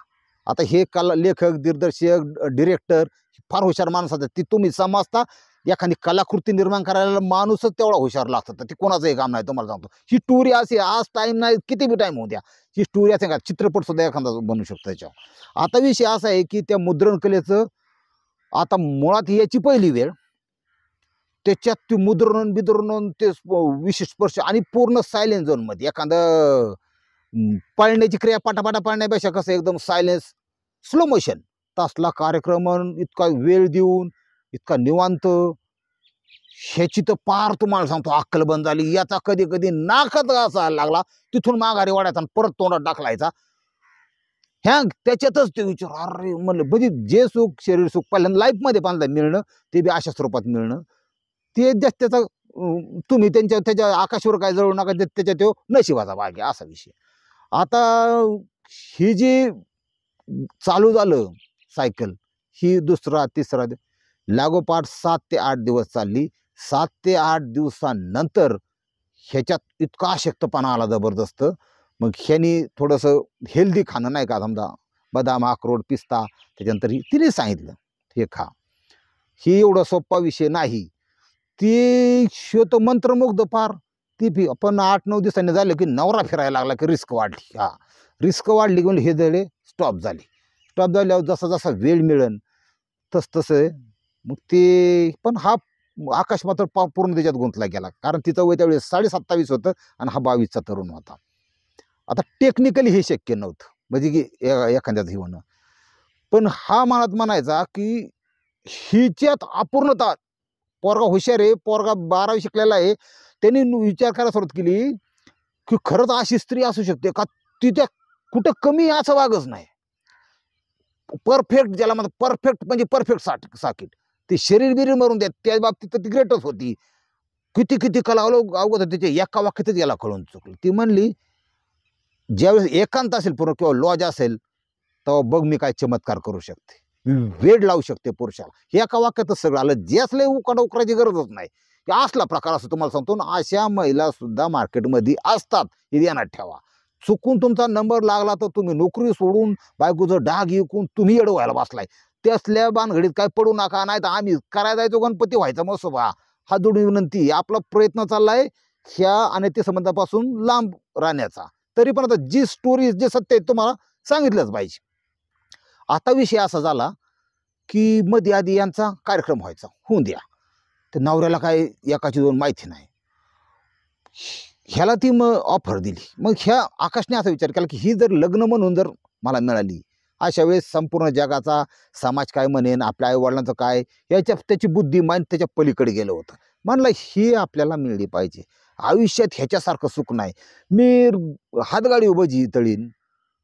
आता हे कला लेखक, दिग्दर्शक, डिरेक्टर फार हुशार माणसं असतात. ती तुम्ही समजता. एखादी कलाकृती निर्माण करायला माणूसच तेवढा हुशार लागतं, तर ती कोणाचंही काम नाही. तुम्हाला सांगतो, ही स्टोरी अशी आज टाईम नाही, किती बी टाईम होऊ द्या, ही स्टोरी असे का चित्रपट सुद्धा एखादा बनू शकतो त्याच्यावर. आता विषय असा आहे की त्या मुद्रण कलेचं आता मुळात याची पहिली वेळ, त्याच्यात ती मुद्रण बिद्रण ते विशेष स्पर्श आणि पूर्ण सायलेन्स झोनमध्ये. एखादं पळण्याची क्रिया पाटापाटा पळण्यापेक्षा कसं एकदम सायलेन्स, स्लो मोशन, तसला कार्यक्रम इतका वेळ देऊन इतका निवांत, ह्याची तर पार तुम्हाला सांगतो अक्कल बंद झाली. याचा कधी कधी नाकात असा लागला, तिथून माघारी वाढायचा आणि परत तोंडात टाकलायचा. ह्या त्याच्यातच ते विचार, अरे म्हणलं म्हणजे जे सुख, शरीर सुख पहिल्यांदा लाईफमध्ये पाहिलं मिळणं, ते बी अशा स्वरूपात मिळणं, ते जास्त त्याचा तुम्ही त्याच्या आकाशावर काय जळू नका, त्याच्या तो नशिबाचा भाग आहे, असा विषय. आता ही जी चालू झालं सायकल, ही दुसरा तिसरा लागोपाठ 7 ते 8 दिवस चालली. 7 ते 8 दिवसानंतर ह्याच्यात इतका अशक्तपणा आला जबरदस्त. मग ह्यानी थोडंसं हेल्दी खाणं नाही का, समजा बदाम, अक्रोड, पिस्ता, त्याच्यानंतर तिने सांगितलं हे खा. ही एवढा सोपा विषय नाही. ती शेवट मंत्रमुग्ध फार. ती पण 8-9 दिवसांनी झालं की नवरा फिरायला लागला की रिस्क वाढली. हा, रिस्क वाढली की हे झाले स्टॉप झाले. स्टॉप झाल्यावर जसा जसा वेळ मिळेल तसं मग ते. पण हा आकाश मात्र पूर्ण त्याच्यात गुंतला गेला, कारण तिचं वय त्यावेळेस 27.5 होतं आणि हा 22चा तरुण होता. आता टेक्निकली हे शक्य नव्हतं, म्हणजे की एखाद्याच हे होणं. पण हा मनात म्हणायचा की हिच्यात अपूर्णता. पोरगा हुशार आहे, पोरगा 12वी शिकलेला आहे. त्यांनी विचार करायला सुरुवात केली की खरंच अशी स्त्री असू शकते का, तिच्या कुठं कमी असं वागच नाही. परफेक्ट, ज्याला म्हणतात परफेक्ट म्हणजे परफेक्ट साकीट. ते शरीर बिरीर मरून द्या, त्या बाबतीत तर ती ग्रेटच होती. किती कला अवघत होतं, त्याच्या एका वाक्यातच याला कळून चुकलं. ती म्हणली ज्यावेळेस एकांत असेल पूर्ण किंवा लॉज असेल, तेव्हा बघ मी काय चमत्कार करू शकते, वेड लावू शकते पुरुषाला. हे एका वाक्यातच सगळं आलं. ज्यासले उकरायची गरजच नाही. असला प्रकार असतो तुम्हाला सांगतो ना, अशा महिला सुद्धा मार्केटमध्ये असतात, हे ध्यानात ठेवा. चुकून तुमचा नंबर लागला तर तुम्ही नोकरी सोडून बायकोचं डाग विकून तुम्ही येडं व्हायला बसलाय. त्यासल्या बानघडीत काय पडू नका. नाही तर आम्ही करायला जायचो गणपती व्हायचा मसोबा. हा जोडून विनंती. आपला प्रयत्न चाललाय ह्या अनैतिक संबंधापासून लांब राहण्याचा. तरी पण आता जी स्टोरी, जे सत्य आहे तुम्हाला सांगितलंच पाहिजे. आता विषय असा झाला की मध्ये आधी यांचा कार्यक्रम व्हायचा, होऊन द्या. तर नवऱ्याला काय एकाची दोन माहिती नाही. ह्याला ती मग ऑफर दिली. मग ह्या आकाशने असा विचार केला की ही जर लग्न म्हणून जर मला मिळाली, अशा वेळेस संपूर्ण जगाचा समाज काय म्हणेन, आपल्या आईवडिलांचं काय, त्याची बुद्धिमान त्याच्या पलीकडे गेलं होतं. म्हणलं ही आपल्याला मिळली पाहिजे. आयुष्यात ह्याच्यासारखं सुख नाही. मी हातगाडी उभं जी तळीन,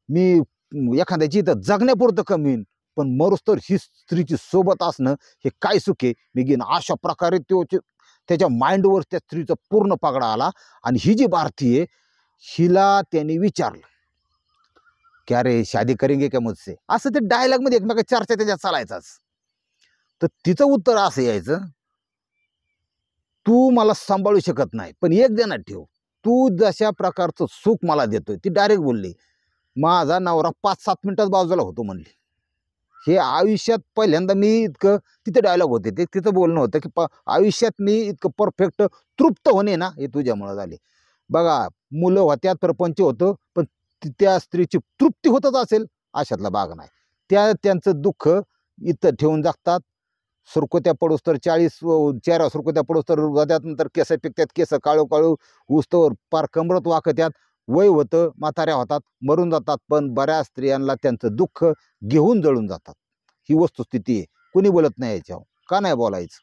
मी एखाद्याची इथं जगण्यापुरतं कमीन, पण मरुस तर ही स्त्रीची सोबत असणं हे काय सुख आहे मी घेईन. अशा प्रकारे त्याच्या माइंडवर त्या स्त्रीचा पूर्ण पगडा आला. आणि ही जी भारतीय हिला त्यांनी विचारलं की अरे शादी करेंगे क्या मुझसे, असं ते डायलॉगमध्ये एकमेका चर्चा त्याच्यात चालायचाच. तर तिचं उत्तर असं यायचं, तू मला सांभाळू शकत नाही पण एक ध्यानात ठेव, तू जशा प्रकारचं सुख मला देतोय. ती डायरेक्ट बोलली, माझा नवरा 5-7 मिनिटात बाजूला होतो म्हणली. हे आयुष्यात पहिल्यांदा मी इतकं, तिथे डायलॉग होते ते तिथं बोलणं होतं की आयुष्यात मी इतकं परफेक्ट तृप्त होणे ना हे तुझ्यामुळे झाले. बघा मुलं होत्यात, प्रपंच होतं, पण त्या स्त्रीची तृप्ती होतच असेल अशातला भाग नाही. त्यांचं दुःख इथं ठेवून जगतात. सुरकुत्या पडूस तर 40 चेहरा सुरकुत्या पडूस तर हृदयात केस पिकतात, केस काळू काळू उस्तवर पार कमरत वाकत्यात, वय होतं, म्हाताऱ्या होतात, मरून जातात. पण बऱ्याच स्त्रियांना त्यांचं दुःख घेऊन जळून जातात. ही वस्तुस्थिती आहे. कुणी बोलत नाही याच्यावर. का नाही बोलायचं?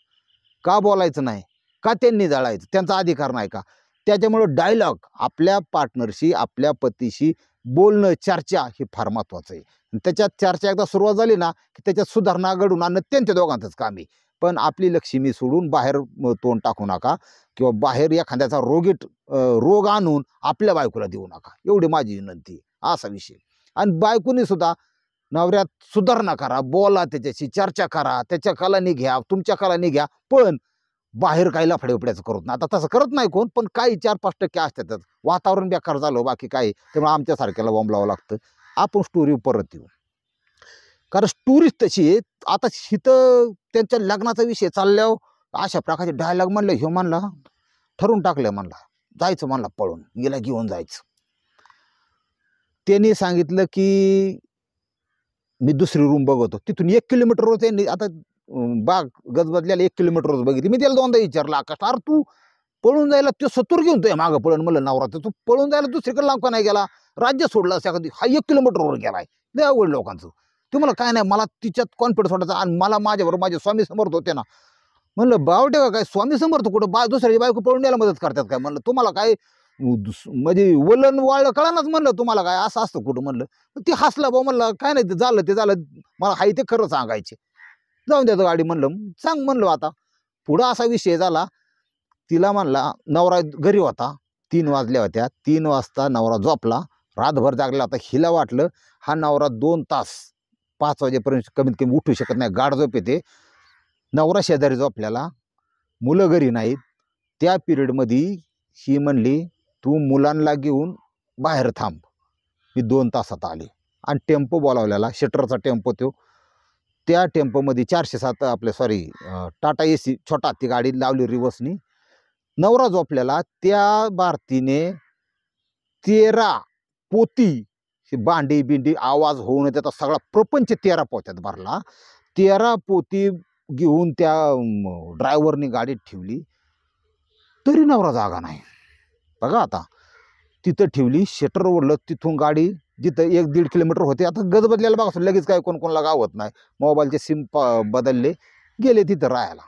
का बोलायचं नाही? का त्यांनी जळायचं? त्यांचा अधिकार नाही का? त्याच्यामुळं डायलॉग आपल्या पार्टनरशी, आपल्या पतीशी बोलणं, चर्चा हे फार महत्त्वाचं आहे. त्याच्यात चर्चा एकदा सुरुवात झाली ना की त्याच्यात सुधारणा घडून आणणं त्यांच्या दोघांचंच काम आहे. पण आपली लक्ष्मी सोडून बाहेर तोंड टाकू नका किंवा बाहेर एखाद्याचा रोग आणून आपल्या बायकोला देऊ नका, एवढी माझी विनंती आहे. असा विषय. आणि बायकोनी सुद्धा नवऱ्यात सुधारणा करा, बोला, त्याच्याशी चर्चा करा, त्याच्या कलानी घ्या, तुमच्या कलानी घ्या, पण बाहेर काही लफड्याफड्याचं करत नाही. आता तसं करत नाही कोण, पण काही 4-5% असतातच. वातावरण बेकार झालं, बाकी काही. त्यामुळे आमच्यासारख्याला बोंबलावं लागतं. आपण स्टोरी परत येऊ, कारण स्टोरीच तशी आहे. आता इथं त्यांच्या लग्नाचा विषय चालल्यावर अशा प्रकारचे डायलॉग म्हणलं, ह्यो म्हणला ठरवून टाकलं, म्हणला जायचं, म्हणला पळून गेला, घेऊन जायचं. त्यांनी सांगितलं की मी दुसरी रूम बघतो. तिथून 1 किलोमीटरवर त्यांनी, आता बाग गजबजल्याला 1 किलोमीटरवर बघितली. मी त्याला दोनदा विचारलं, आकाश अरे तू पळून जायला तो सत्तर घेऊन तो मागं पळून, म्हणलं नवरा तर तू पळून जायला दुसरीकडे लांब का नाही गेला, राज्य सोडलं असं एखादी, हा 1 किलोमीटरवर गेलाय. लय आवड लोकांचं. तुम्हाला काय नाही, मला तिच्यात कॉन्फिडन्स वाटायचा. आणि मला माझ्याबरोबर माझे स्वामी समर्थ होते ना, म्हणलं बावटे का काय स्वामी समर्थ कुठं दुसऱ्याची बायको पळून द्यायला मदत करतात काय? म्हणलं तुम्हाला काय म्हणजे वलन वाळलं कळानाच, म्हणलं तुम्हाला काय असं असतं कुठं? म्हणलं ती हसला भाऊ, म्हणलं काय नाही, ते झालं, मला हाय ते खरं सांगायचे, जाऊन द्यायचं गाडी. म्हणलं सांग, म्हणलं आता. पुढं असा विषय झाला, तिला म्हणला, नवरा घरी होता, 3 वाजल्या होत्या. 3 वाजता नवरा झोपला, रातभर जागला होता. हिला वाटलं हा नवरा 2 तास 5 वाजेपर्यंत कमीत कमी उठू शकत नाही, गाढ झोप येते. नवरा शेजारी झोपल्याला, मुलं घरी नाहीत. त्या पिरियडमध्ये ही म्हणली, तू मुलांना घेऊन बाहेर थांब, मी 2 तासात आले. आणि टेम्पो बोलावलेला, शटरचा टेम्पो तो. त्या टेम्पोमध्ये 407 आपले टाटा AC छोटा, ती गाडी लावली रिवर्सनी. नवरा झोपलेला. त्या भारतीने 13 पोती, भांडी बिंडी आवाज होऊन त्याचा सगळा प्रपंच 13 पोत्यात भरला. 13 पोती घेऊन त्या ड्रायव्हरनी गाडीत ठेवली, तरी नवरा जागा नाही. बघा आता, तिथं ठेवली, शटर ओढलं, तिथून गाडी जिथं 1-1.5 किलोमीटर होते. आता गजबजल्याला बघा, लगेच काय कोणाला गावत नाही, मोबाईलचे सिम बदलले, गेले तिथं राहायला.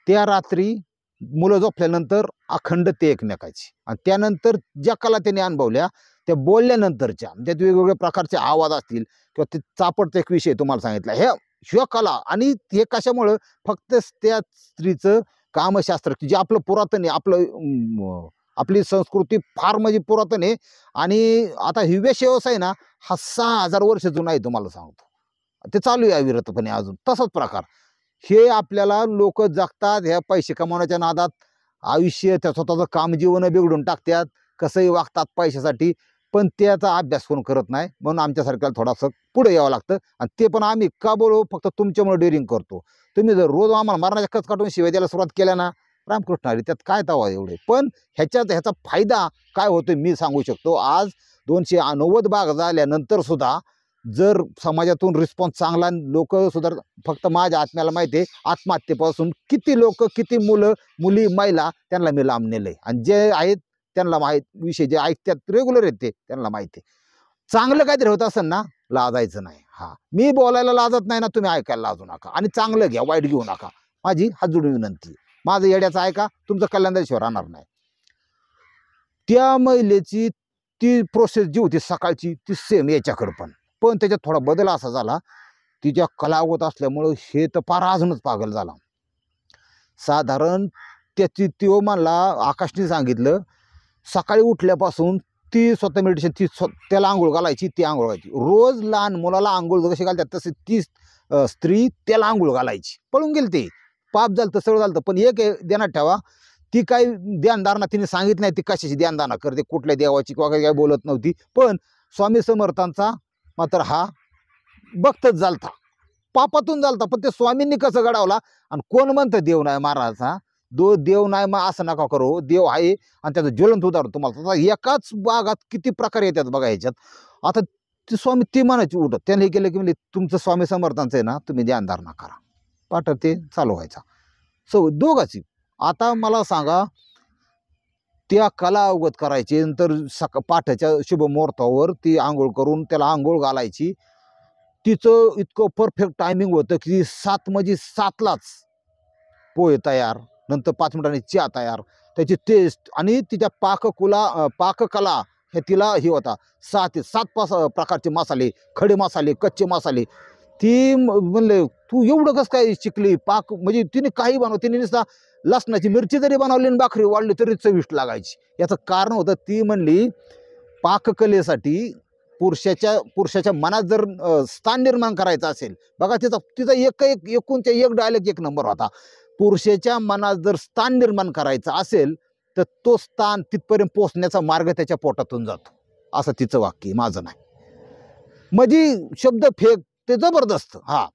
त्या रात्री मुलं झोपल्यानंतर अखंड ते एकमेकाची. आणि त्यानंतर ज्या कला त्यांनी अनुभवल्या, त्या बोलल्यानंतरच्या, त्यात वेगवेगळ्या प्रकारचे आवाज असतील किंवा ते चापडचा एक विषय तुम्हाला सांगितला, ह्या कला. आणि हे कशामुळं? फक्त त्या स्त्रीचं कामशास्त्र, जे आपलं पुरातन आहे, आपली संस्कृती फार म्हणजे पुरातन आहे. आणि आता ही व्यवसाय ना, हा 6000 वर्ष जुना आहे, तुम्हाला सांगतो. ते चालू आहे अविरतपणे अजून. तसाच प्रकार हे आपल्याला लोक जगतात ह्या पैसे कमवण्याच्या नादात, आयुष्य त्या स्वतःचं काम जीवन बिघडून टाकतात, कसंही वागतात पैशासाठी, पण त्याचा अभ्यास कोण करत नाही. म्हणून आमच्यासारख्याला थोडंसं पुढे यावं लागतं. आणि ते पण आम्ही का बोलू? फक्त तुमच्यामुळे डेअरिंग करतो. तुम्ही जर रोज आम्हाला मरणाच्या कच काढून शिवाय द्यायला सुरुवात केल्या ना, रामकृष्ण हरी, त्यात काय तवा एवढे. पण ह्याचा फायदा काय होतो मी सांगू शकतो. आज 290 भाग झाल्यानंतर सुद्धा जर समाजातून रिस्पॉन्स चांगला, लोक सुद्धा, फक्त माझ्या आत्म्याला माहिती आहे, आत्महत्येपासून किती लोक, किती मुलं मुली महिला त्यांना मी लांब नेलंय. आणि जे आहेत त्यांना माहीत, विषय जे ऐकतात रेग्युलर येते त्यांना माहिती आहे. चांगलं काहीतरी होत असेल ना, लाजायचं नाही. मी बोलायला लाजत नाही ना, तुम्ही ऐकायला लाजू नका. आणि चांगलं घ्या, वाईट घेऊ नका, माझी हात जोडून विनंती. माझं येड्याचं ऐका, तुमचं कल्याणशिवाय राहणार नाही. त्या महिलेची ती प्रोसेस जी होती सकाळची, ती सेम याच्याकडं पण त्याच्यात थोडा बदल असा झाला, तिच्या कलावत असल्यामुळं हे तर फार अजूनच पागल झाला. साधारण त्याची तो म्हणला, आकाशने सांगितलं, सकाळी उठल्यापासून ती स्वतः मेडिटेशन, त्याला आंघोळ घालायची, ती आंघोळ घालायची. रोज लहान मुलाला आंघोळ कशी घालतात तसे ती स्त्री त्याला आंघोळ घालायची. पळून गेली ते, पाप झालं तर सगळं झालं. पण एक ध्यानात ठेवा, ती काही ध्यानधारणा तिने सांगितली नाही, ती कशाची ध्यानधारणा करते, कुठल्या देवाची किंवा काही बोलत नव्हती. पण स्वामी समर्थांचा मात्र हा भक्तच झालता, पापातून झालता. पण ते स्वामींनी कसं घडवला. आणि कोण म्हणतं देव नाही महाराजचा, देव नाही, मग असं नका करू, देव आहे. आणि त्याचं ज्वलंत उदाहरण तुम्हाला एकाच बागात किती प्रकार येतात बघा ह्याच्यात. आता ते स्वामी ती म्हणायची उठत, त्याने हे केलं की म्हणजे तुमचं स्वामी समर्थांचं आहे ना, तुम्ही ध्यानधारणा करा, पाठ ते चालू व्हायचा. दोघाची. आता मला सांगा, त्या कला अवगत करायची, नंतर पाठाच्या शुभ मुहूर्तावर ती आंघोळ करून त्याला आंघोळ घालायची. तिचं इतकं परफेक्ट टायमिंग होतं की 7 म्हणजे 7लाच पोहे तयार, नंतर 5 मिनिटांनी चहा तयार, त्याची टेस्ट आणि तिच्या पाककला हे तिला हे होता. 6 ते 7 प्रकारचे मसाले, खडे मसाले, कच्चे मसाले. ती म्हणले तू एवढं कसं काय शिकली पाक, म्हणजे तिने काही बनव, तिने नुसता लसणाची मिरची जरी बनवली आणि भाकरी वाढली तरी चविष्ट लागायची. याचं कारण होतं, ती म्हणली पाककलेसाठी पुरुषाच्या मनात जर स्थान निर्माण करायचं असेल, बघा तिचा एकूणच्या एक डायलॉग एक नंबर होता. पुरुषाच्या मनात जर स्थान निर्माण करायचं असेल तर तो स्थान तिथपर्यंत पोहोचण्याचा मार्ग त्याच्या पोटातून जातो, असं तिचं वाक्य, माझं नाही. म्हणजे शब्द फेक ते जबरदस्त. हा,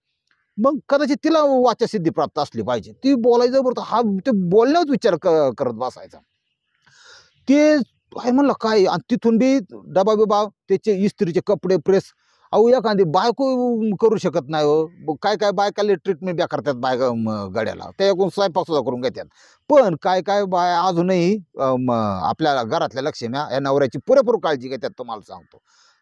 मग कदाचित तिला वाचासिद्धी प्राप्त असली पाहिजे, ती बोलायचं बरोबर, हा ते बोलण्याच विचार करत बसायचा. ते काय म्हणलं काय, आणि तिथून बी डबा बिबा, त्याचे इस्त्रीचे कपडे प्रेस. अहो एखादी बायको करू शकत नाही हो. काय काय बायकाले ट्रीटमेंट द्या करतात बायका गड्याला, त्याच्याकडून स्वयंपाक सुद्धा करून घेतात. पण काय काय बाय अजूनही आपल्या घरातल्या लक्ष्म्या या नवऱ्याची पुरेपूर काळजी घेतात, तुम्हाला सांगतो.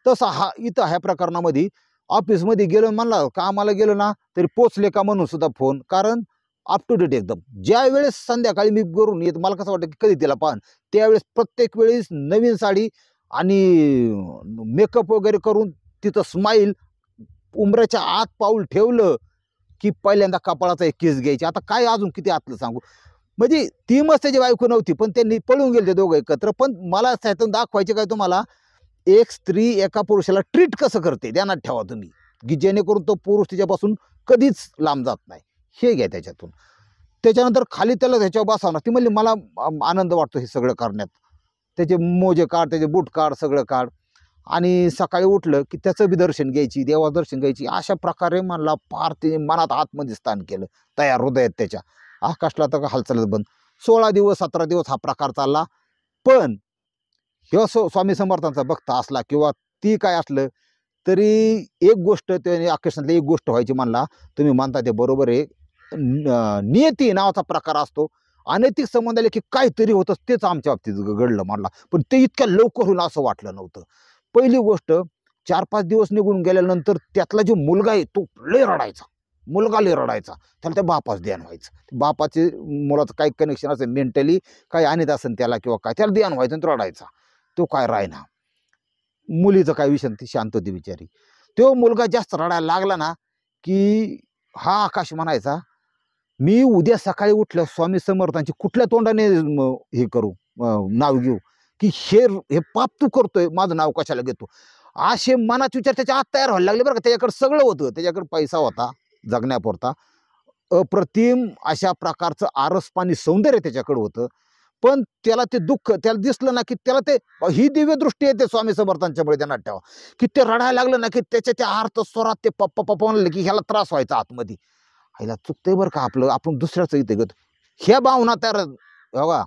तसा इथं ह्या प्रकरणामध्ये ऑफिसमध्ये गेलो, म्हणला कामाला गेलो ना तरी पोचले का म्हणून सुद्धा फोन, कारण अप टू डेट एकदम. ज्या वेळेस संध्याकाळी मी करून येत, मला कसं वाटतं की कधी तिला पाहन, त्यावेळेस प्रत्येक वेळेस नवीन साडी आणि मेकअप वगैरे करून तिथं स्माईल, उंबऱ्याच्या आत पाऊल ठेवलं की पहिल्यांदा कपाळाचा एक केस घ्यायची. आता काय अजून किती आतलं सांगू, म्हणजे ती मस्त त्याची बायको नव्हती, पण त्यांनी पळून गेले ते दोघं एकत्र. पण मला त्यातून दाखवायचे काय तुम्हाला, एक स्त्री एका पुरुषाला ट्रीट कसं करते, ध्यानात ठेवा तुम्ही, की जेणेकरून तो पुरुष तिच्यापासून कधीच लांब जात नाही. हे घ्या त्याच्यातून. त्याच्यानंतर खाली त्याला त्याच्यावर बसावणार. ती म्हणली मला आनंद वाटतो हे सगळं करण्यात, त्याचे मोजे काढ, त्याचे बूट काढ, सगळं काढ, आणि सकाळी उठलं की त्याचं बी दर्शन घ्यायची, देवा दर्शन घ्यायची. अशा प्रकारे मला फार ते मनात आतमध्ये स्थान केलं, तयार हृदयात त्याच्या. आकाशला तर हालचालच बंद. 16 दिवस 17 दिवस हा प्रकार चालला. पण किंवा स्वामी समर्थांचा भक्त असला किंवा ती काय असलं तरी एक गोष्ट त्याने आकाशातली एक गोष्ट व्हायची. म्हणला तुम्ही मानता ते बरोबर आहे, नियती नावाचा प्रकार असतो. अनैतिक संबंध आले की काहीतरी होतं, तेच आमच्या बाबतीत घडलं म्हणला. पण ते इतक्या लवकर होईल असं वाटलं नव्हतं. पहिली गोष्ट, 4-5 दिवस निघून गेल्यानंतर त्यातला जो मुलगा आहे तो लय रडायचा, मुलगा लय रडायचा. त्याला त्या बापाच ध्यान व्हायचं, बापाचे मुलाचं काही कनेक्शन असेल, मेंटली काही आणत असेल त्याला किंवा काय, त्याला ध्यान व्हायचं आणि तो रडायचा. तो काय रायना, मुलीचं काय विषय, ती शांत होती बिचारी. तो मुलगा जास्त रडायला लागला ना की हा आकाश म्हणायचा, मी उद्या सकाळी उठल्या स्वामी समर्थांची कुठल्या तोंडाने हे करू, नाव घेऊ, की हे पाप तू करतोय, माझं नाव कशाला घेतो. असे मनात विचार त्याच्या आत तयार व्हायला लागले बरं का. त्याच्याकडे सगळं होतं, त्याच्याकडे पैसा होता जगण्यापुरता, अप्रतिम अशा प्रकारचं आरस पाणी सौंदर्य त्याच्याकडे होतं. पण त्याला ते दुःख त्याला दिसलं ना की त्याला ते ही दिव्य दृष्टी येते स्वामी समर्थांच्यामुळे, त्यांना ठेवा, की ते रडायला लागलं ना की त्याच्या त्या अर्थ स्वरात ते पप्पा पप्पा म्हणलं की ह्याला त्रास व्हायचा आतमध्ये. ह्याला चुकतंय बरं का आपलं, आपण दुसऱ्याचं इथे घेतो. ह्या भावना तर बघा,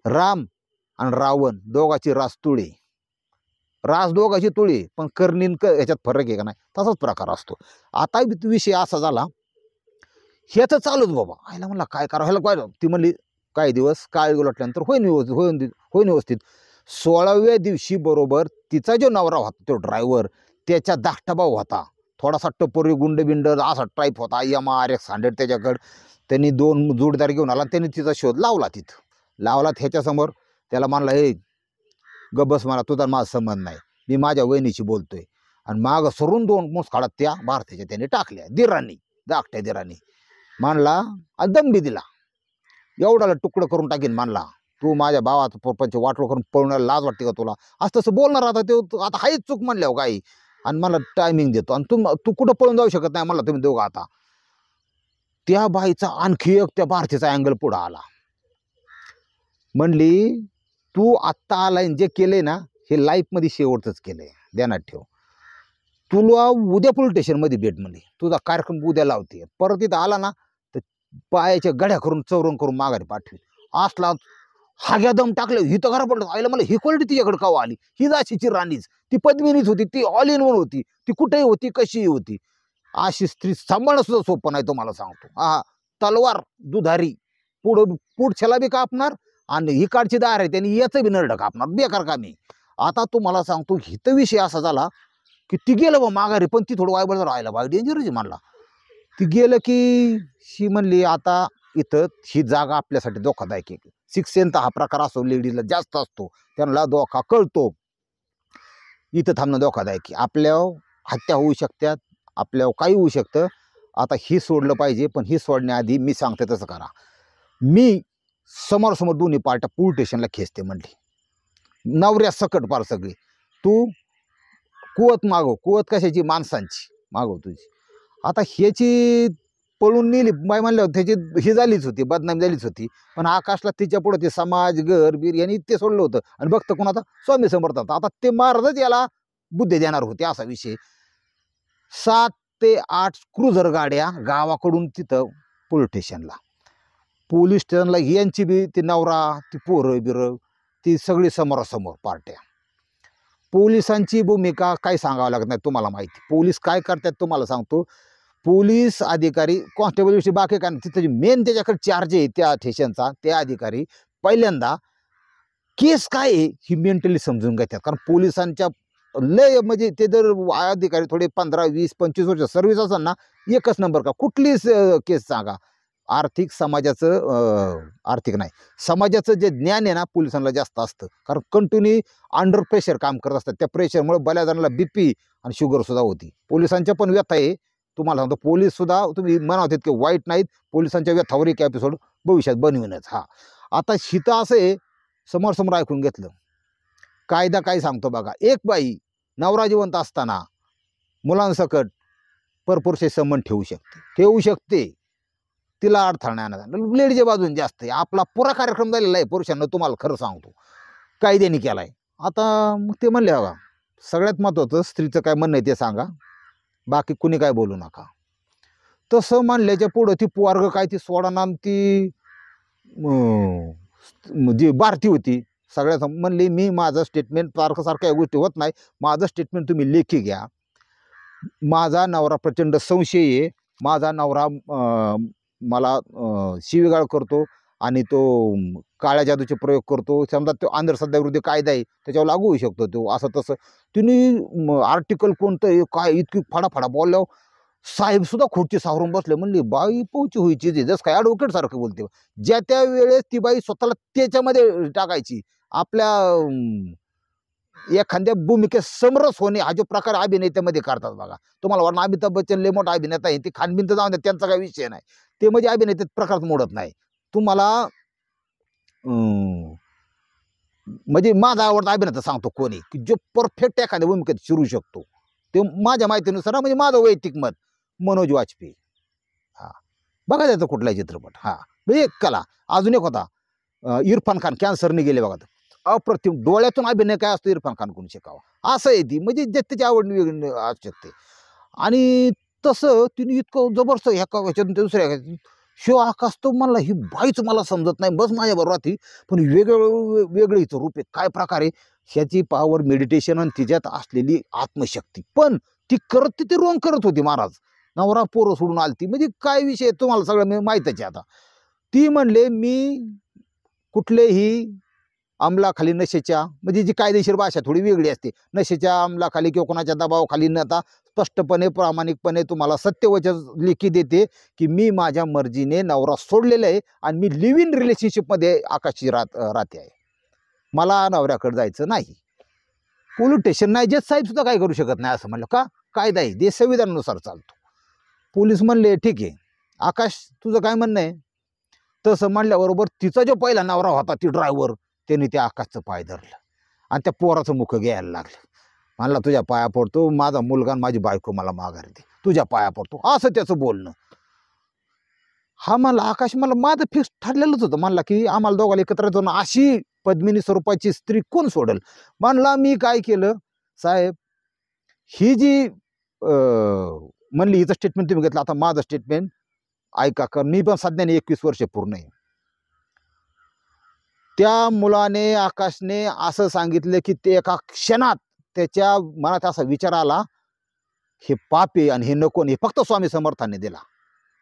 राम आणि रावण दोघाची रास तुळे, रास दोघाची तुळे, पण कर्णीन ह्याच्यात फरक आहे का नाही, तसाच प्रकार असतो. आता विषय असा झाला, ह्याचं चालूच बाबा. ह्याला म्हणला काय करा, ह्याला काय. ती म्हणली काही दिवस काळ उलटल्यानंतर होईन व्यवस्थित. 16व्या दिवशी बरोबर तिचा जो नवरा होता तो ड्रायव्हर, त्याच्या धाकटा भाऊ होता, थोडासा टपोरी गुंड असा टाईप होता, MR 100 त्याच्याकडं. त्यांनी 2 जोडदार घेऊन आला, त्यांनी तिचा शोध लावला. लावला ह्याच्यासमोर. त्याला म्हणला, हे गबस, मला तुझा माझा संबंध नाही, मी माझ्या वहिनीशी बोलतोय. आणि मागं सरून 2 मुसकाळा त्या भारतीच्या त्याने टाकल्या दिरांनी, धाकट्या दिरांनी मानला आणि दम दिला. एवढाला तुकडं करून टाकीन मानला. तू माझ्या भावाचं परपंच वाटोळ करून पळण्याला लाज वाटते का तुला? असं तसं बोलणार. आता ते आता हाच चूक म्हणल्यावर काही. आणि मला टायमिंग देतो आणि तू कुठं पळून जाऊ शकत नाही मला तुम्ही दोघं. आता त्या बाईचा आणखी एक त्या भारतीचा अँगल पुढं आला. म्हणली तू आत्ता आलाय जे केलंय ना हे लाईफमध्ये शेवटच केलंय, ध्यानात ठेव. तुला उद्या पोलीस स्टेशनमध्ये भेट म्हणली. तुझा कार्यक्रम उद्या लावते. परत इथं आला ना तर पायाच्या गड्या करून चौरंग करून माघारी पाठवी. असला हाग्या दम टाकले. ही तर घरा पडलं आईला. मला ही क्वालिटी तिच्याकडे कावा आली? ही जाशीची राणीच, ती पद्मिनीच होती, ती ऑल इन वन होती, ती कुठेही होती कशीही होती. अशी स्त्री सांभाळणं सुद्धा सोपं नाही तुम्हाला सांगतो. हा तलवार दुधारी पुढच्याला बी कापणार आणि ही काढची दार आहे त्यांनी याचं बी नरड कापणार. बेकार कामी. आता तुम्हाला सांगतो हित विषय असा झाला की ती गेलं बा माघारी. पण ती थोडं वायबळ राहिला बाई डेंजरच आहे म्हणला. ती गेलं की शी म्हणली आता इथं ही जागा आपल्यासाठी धोकादायक आहे. शिक्षेचा हा प्रकार असतो लेडीजला जास्त असतो, त्यांना धोका कळतो. इथं थांबणं धोकादायक आहे. आपल्यावर हत्या होऊ शकतात, आपल्यावर काही होऊ शकतं. आता ही सोडलं पाहिजे. पण ही सोडण्याआधी मी सांगते तसं करा. मी समोरासमोर दोन्ही पार्ट्या पोलीस स्टेशनला खेचते म्हणली. नवऱ्या सकट पार सगळी. तू कुवत मागव. कुवत कशाची? माणसांची मागव तुझी. आता ह्याची पळून नेली बाई म्हणल्यावर त्याची ही झालीच होती, बदनामी झालीच होती. पण आकाशला तिच्या पुढे ते समाज घर बीर यांनी ते सोडलं होतं. आणि बघतं कोण आता? स्वामी समर्थात. आता ते महाराजच याला बुद्धी देणार होते असा विषय. 7 ते 8 क्रुझर गाड्या गावाकडून तिथं पोलीस स्टेशनला. पोलीस स्टेशनला यांची बी ती नवरा ती पोरं बिरं ती सगळी समोरासमोर पार्ट्या. पोलिसांची भूमिका काय सांगावं लागत नाही तुम्हाला माहिती. पोलीस काय करतात तुम्हाला सांगतो. पोलीस अधिकारी कॉन्स्टेबल विषयी बाकी काय नाही. तिथं मेन त्याच्याकडे चार्ज आहे त्या स्टेशनचा ते अधिकारी पहिल्यांदा केस काय आहे ही मेंटली समजून घेतात. कारण पोलिसांच्या लय म्हणजे ते जर अधिकारी थोडे 15, 20, 25 वर्ष सर्व्हिस असेल ना एकच नंबर का कुठलीच केस सांगा. आर्थिक समाजाचं आर्थिक नाही समाजाचं जे ज्ञान आहे ना पोलिसांना जास्त असतं. कारण कंटिन्यू अंडर प्रेशर काम करत असतात. त्या प्रेशरमुळे बऱ्याच जणांना BP आणि शुगरसुद्धा होती. पोलिसांच्या पण व्यथा आहे तुम्हाला सांगतो. पोलीससुद्धा तुम्ही म्हणावं की वाईट नाहीत. पोलिसांच्या व्यथावर एक एपिसोड भविष्यात बनविनच. हा आता हितं असं आहे समोर ऐकून घेतलं. कायदा काय सांगतो बघा. एक बाई नवरा जिवंत असताना मुलांसकट परपुरुषे संबंध ठेवू शकते. तिला अडथळा नाही आणत. लेडीच्या बाजून जास्त आहे. आपला पुरा कार्यक्रम झालेला आहे पुरुषांना तुम्हाला खरं सांगतो कायद्याने केला आहे. आता मग ते म्हणले बघा सगळ्यात महत्त्वाचं स्त्रीचं काय म्हणणं आहे ते सांगा, बाकी कुणी काय बोलू नका. तसं म्हणल्याच्या पुढं ती पोरग काय ती सोडाना ती जी भारती होती सगळ्यात म्हणली मी माझं स्टेटमेंट सारखं या गोष्टी होत नाही. माझं स्टेटमेंट तुम्ही लेखी घ्या. माझा नवरा प्रचंड संशय आहे. माझा नवरा मला शिवीगाळ करतो आणि तो काळ्या जादूचे प्रयोग करतो. समजा तो अंधश्रद्धाविरुद्ध कायदा आहे त्याच्यावर लागू होऊ शकतो तो असं तसं. तिने आर्टिकल कोणतं काय इतकी फाडाफाडा बोलल्यावर साहेबसुद्धा खुर्ची सावरून बसले. म्हणली बाई पोची व्हायची जसं काय ॲडव्होकेट सारखं बोलते. ज्या त्या वेळेस ती बाई स्वतःला त्याच्यामध्ये टाकायची. आपल्या एखाद्या भूमिकेत समरस होणे हा जो प्रकार अभिनेत्यामध्ये करतात बघा. तुम्हाला वाटतं अमिताभ बच्चन लय मोठा अभिनेता आहे ते खानबिन तर जाऊन द्या त्यांचा काही विषय नाही. ते म्हणजे अभिनेत्यात प्रकार मोडत नाही. तुम्हाला म्हणजे माझा आवडता अभिनेता सांगतो कोणी की जो परफेक्ट एखाद्या भूमिकेत शिरू शकतो ते माझ्या माहितीनुसार म्हणजे माझं वैयक्तिक मत मनोज वाजपेयी. हा बघा त्याचा कुठलाही चित्रपट. हा म्हणजे एक कला. अजून एक होता इरफान खान कॅन्सरने गेले बघा. अप्रतिम डोळ्यातून अभिनय काय असतो इरफान खान कोणी शिकावा असं आहे ती. म्हणजे जे त्याची आवड वेगळी असू शकते. आणि तसं तिने इतकं जबरदस्त ह्या ह्याच्यातून दुसऱ्या शिव आकाश तो म्हणला ही बाईच मला समजत नाही बस माझ्याबरोबर राहते पण वेगळं हिचं रूप आहे काय प्रकारे ह्याची पॉवर मेडिटेशन आणि तिच्यात असलेली आत्मशक्ती. पण ती करत ती रोंग करत होती महाराज. नवरा पोरं सोडून आलती म्हणजे काय विषय तुम्हाला सगळं माहीतच आहे. आता ती म्हणले मी कुठलेही अंमलाखाली नशेच्या म्हणजे जी कायदेशीर भाषा थोडी वेगळी असते. नशेच्या अंमलाखाली किंवा कोणाच्या दबावाखाली न आता स्पष्टपणे प्रामाणिकपणे तुम्हाला सत्यवचन लेखी देते की मी माझ्या मर्जीने नवरा सोडलेला आहे आणि मी लिव्ह इन रिलेशनशिपमध्ये आकाशी राहते आहे. मला नवऱ्याकडे जायचं नाही. पोलीस स्टेशन नाही जज साहेब सुद्धा काय करू शकत नाही असं म्हणलं. का? कायदा आहे, देश संविधानानुसार चालतो. पोलीस म्हणले ठीक आहे आकाश तुझं काय म्हणणं आहे. तसं म्हणल्याबरोबर तिचा जो पहिला नवरा होता ती ड्रायव्हर त्याने त्या आकाशचं पाय धरलं आणि त्या पोराचं मुख घ्यायला लागलं. म्हणला तुझ्या पाया पडतो, माझा मुलगा आणि माझी बायको मला माघारी दे, तुझ्या पाया पडतो, असं त्याचं बोलणं. हा म्हणला आकाश मला माझं फिक्स ठरलेलंच होतं. म्हणला की आम्हाला दोघांना एकत्र येतो ना, अशी पद्मिनी स्वरूपाची स्त्री कोण सोडेल. म्हणला मी काय केलं साहेब, ही जी म्हणली हिचं स्टेटमेंट तुम्ही घेतलं, आता माझं स्टेटमेंट ऐका. कर मी पण सध्याने 21 वर्ष पूर्ण आहे. त्या मुलाने आकाशने असं सांगितलं की ते एका क्षणात त्याच्या मनात असा विचार आला हे पाप आहे आणि हे नको, हे फक्त स्वामी समर्थांनी दिला.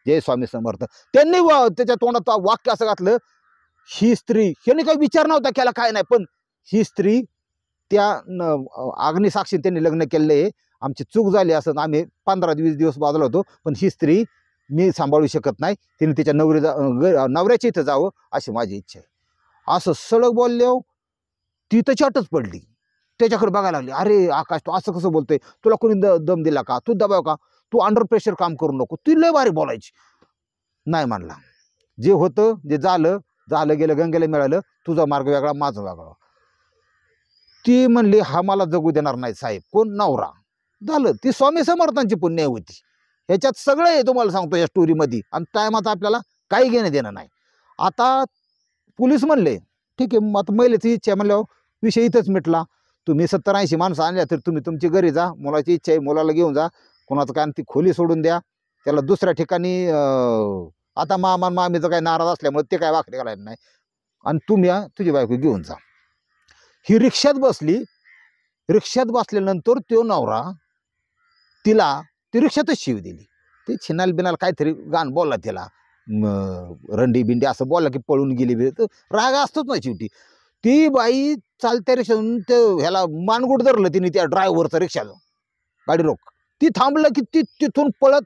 जय स्वामी समर्थ. त्यांनी त्याच्या तोंडात वाक्य असं घातलं, ही स्त्री, ह्याने काही विचार नव्हता केला काय नाही, पण ही स्त्री त्या अग्निसाक्षी त्यांनी लग्न केले, आमची चूक झाली असं आम्ही 15-20 दिवस बाजूला होतो, पण ही स्त्री मी सांभाळू शकत नाही, तिने तिच्या नवऱ्याच्या इथं जावं अशी माझी इच्छा आहे. असं सळग बोलले. ती तर चाटच पडली, त्याच्याकडे बघायला लागली. अरे आकाश तू असं कसं बोलतोय, तुला कोणी दम दिला का, तू दबाव का, तू अंडर प्रेशर काम करू नको. ती लय भारी बोलायची. नाही म्हणला, जे होतं जे झालं झालं गेलं, गंगेला मिळालं, तुझा मार्ग वेगळा माझा वेगळा. ती म्हणली हा मला जगू देणार नाही साहेब. कोण? नवरा. झालं, ती स्वामी समर्थांची पुण्य होती. ह्याच्यात सगळं आहे तुम्हाला सांगतो या स्टोरीमध्ये, आणि टायमात आपल्याला काही घेणं देणं नाही. आता पोलीस म्हणले ठीक आहे, आता महिलेची इच्छा आहे म्हणल्यावर विषय इथंच मिटला. तुम्ही 70-80 माणसं आणल्या तर तुम्ही तुमची घरी जा, मुलाची इच्छा आहे मुलाला घेऊन जा, कोणाचं काय ती खोली सोडून द्या, त्याला दुसऱ्या ठिकाणी आता मामा मामीचं काय नाराज असल्यामुळे ते काय वाकडे घालायला नाही, आणि तुम्ही तुझी बायको घेऊन जा. ही रिक्षात बसली. रिक्षात बसल्यानंतर तो नवरा तिला ती रिक्षातच शिव दिली. ते छिनाल बिनाल काहीतरी गाण बोलला तिला, रंडी बिंडी असं बोलला की पळून गेली. तर राग असतोच ना शेवटी. ती बाई चालत्या रिक्षातून ते ह्याला मानगुट धरलं तिने, त्या ड्रायव्हरचं रिक्षाचं, गाडी रोक. ती थांबलं की ती तिथून पळत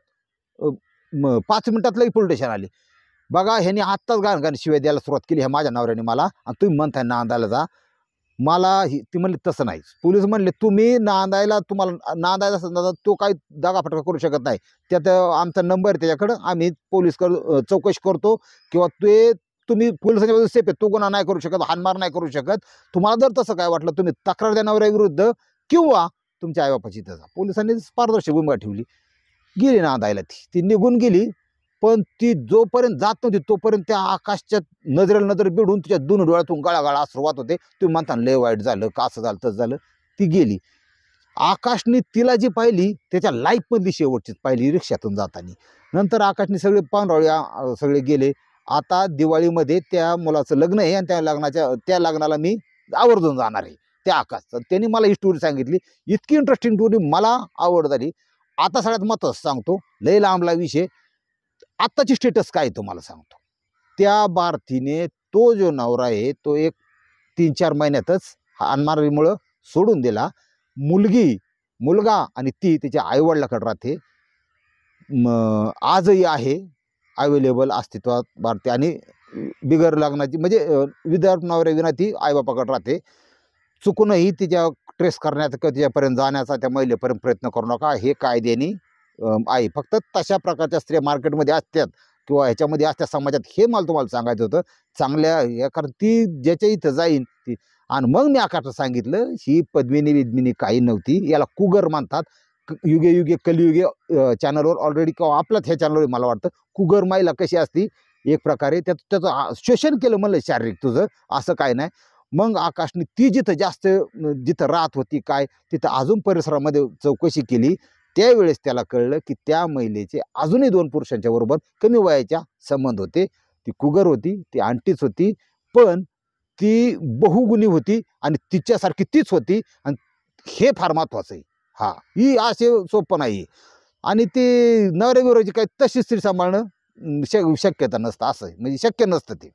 5 मिनिटात लई पोलीस स्टेशन आली. बघा ह्याने आत्ताच गाण शिवाय द्यायला सुरुवात केली ह्या माझ्या नवऱ्याने मला, आणि तुम्ही म्हणताय नांदायला जा मला. ती म्हणली तसं नाही. पोलीस म्हणले तुम्ही नांदायला, तुम्हाला नांदायला समजा तो काही दगाफटका करू शकत नाही, त्यात आमचा नंबर त्याच्याकडं, आम्ही पोलीस चौकशी करतो, किंवा ते तुम्ही पोलिसांच्या बाजूने सेफ आहे, तो गुन्हा नाही करू शकत, हानमार नाही करू शकत. तुम्हाला जर तसं काय वाटलं तुम्ही तक्रार द्या नवऱ्याविरुद्ध, किंवा तुमच्या आईबापाची इथं जा. पोलिसांनी पारदर्शक भूमिका ठेवली. गेली नांदायला, ती निघून गेली. पण ती जोपर्यंत जात नव्हती तोपर्यंत त्या आकाशच्या नजरेला नजर बिडून तिच्या 2 डोळ्यातून गळागळा सुरुवात होते. तुम्ही म्हणता लय वाईट झालं का, असं झालं तसं झालं. ती गेली. आकाशने तिला जी पाहिली त्याच्या लाईफमधली शेवटचीच पाहिली रिक्षातून जाताना. नंतर आकाशने सगळे पाहुणरावळे सगळे गेले. आता दिवाळीमध्ये त्या मुलाचं लग्न आहे, आणि त्या लग्नाला मी आवर्जून जाणार आहे त्या आकाशचं. त्यांनी मला ही स्टोरी सांगितली. इतकी इंटरेस्टिंग स्टोरी, मला आवड झाली. आता सगळ्यात महत्त्वाचं सांगतो, लय लांबला विषय. आत्ताची स्टेटस काय तुम्हाला सांगतो. त्या भारतीने तो जो नवरा आहे तो एक 3-4 महिन्यातच हानमारीमुळं सोडून दिला. मुलगा आणि ती तिच्या आईवडिलाकडे राहते. आजही आहे अवेलेबल अस्तित्वात भारती, आणि बिगर लग्नाची म्हणजे विदाउट नवऱ्या विना ती आईबापाकडे राहते. चुकूनही तिच्या ट्रेस करण्याचा किंवा तिच्यापर्यंत जाण्याचा त्या महिलेपर्यंत प्रयत्न करू नका, हे कायद्याने आहे. फक्त तशा प्रकारच्या स्त्रिया मार्केटमध्ये असतात किंवा ह्याच्यामध्ये असतात समाजात, हे मला तुम्हाला सांगायचं होतं. चांगल्या कारण ती ज्याच्या इथं जाईन ती. आणि मग मी आकाशात सांगितलं ही पद्मिनी काही नव्हती, याला कुगर म्हणतात. युगे कलियुगे चॅनलवर ऑलरेडी, किंवा आपल्याच ह्या चॅनलवर मला वाटतं, कुगर महिला कशी असती एक प्रकारे त्याचं शोषण केलं म्हणलं शारीरिक तुझं, असं काय नाही. मग आकाशने ती जिथं राहत होती काय, तिथं अजून परिसरामध्ये चौकशी केली. त्यावेळेस त्याला कळलं की त्या महिलेचे अजूनही 2 पुरुषांच्या बरोबर कमी वयाच्या संबंध होते. ती कुगर होती, ती आंटीच होती, पण ती बहुगुणी होती आणि तिच्यासारखी तीच होती. आणि हे फार महत्त्वाचं आहे. हा, ही असे सोपं नाही. आणि ती नवऱ्याविरोधी काय तशी स्त्री सांभाळणं शक्यता नसतं, असं आहे. म्हणजे शक्य नसतं ते.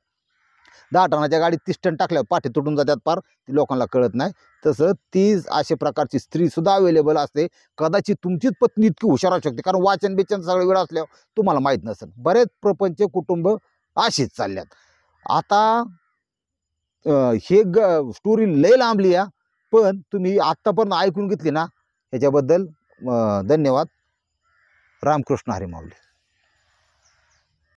10 टनाच्या गाडीत 30 टन टाकल्यावर पाठी तुटून जातात पार, ती लोकांना कळत नाही. तसं ती अशा प्रकारची स्त्री सुद्धा अवेलेबल असते. कदाचित तुमचीच पत्नी इतकी हुशार असू शकते, कारण वाचन बिचन सगळं वेळ असल्यावर तुम्हाला माहीत नसेल. बरेच प्रपंच कुटुंब अशीच चालल्यात. आता हे स्टोरी लय लांबली या, पण तुम्ही आत्तापर्यंत ऐकून घेतली ना, ह्याच्याबद्दल धन्यवाद. रामकृष्ण हरी माऊली.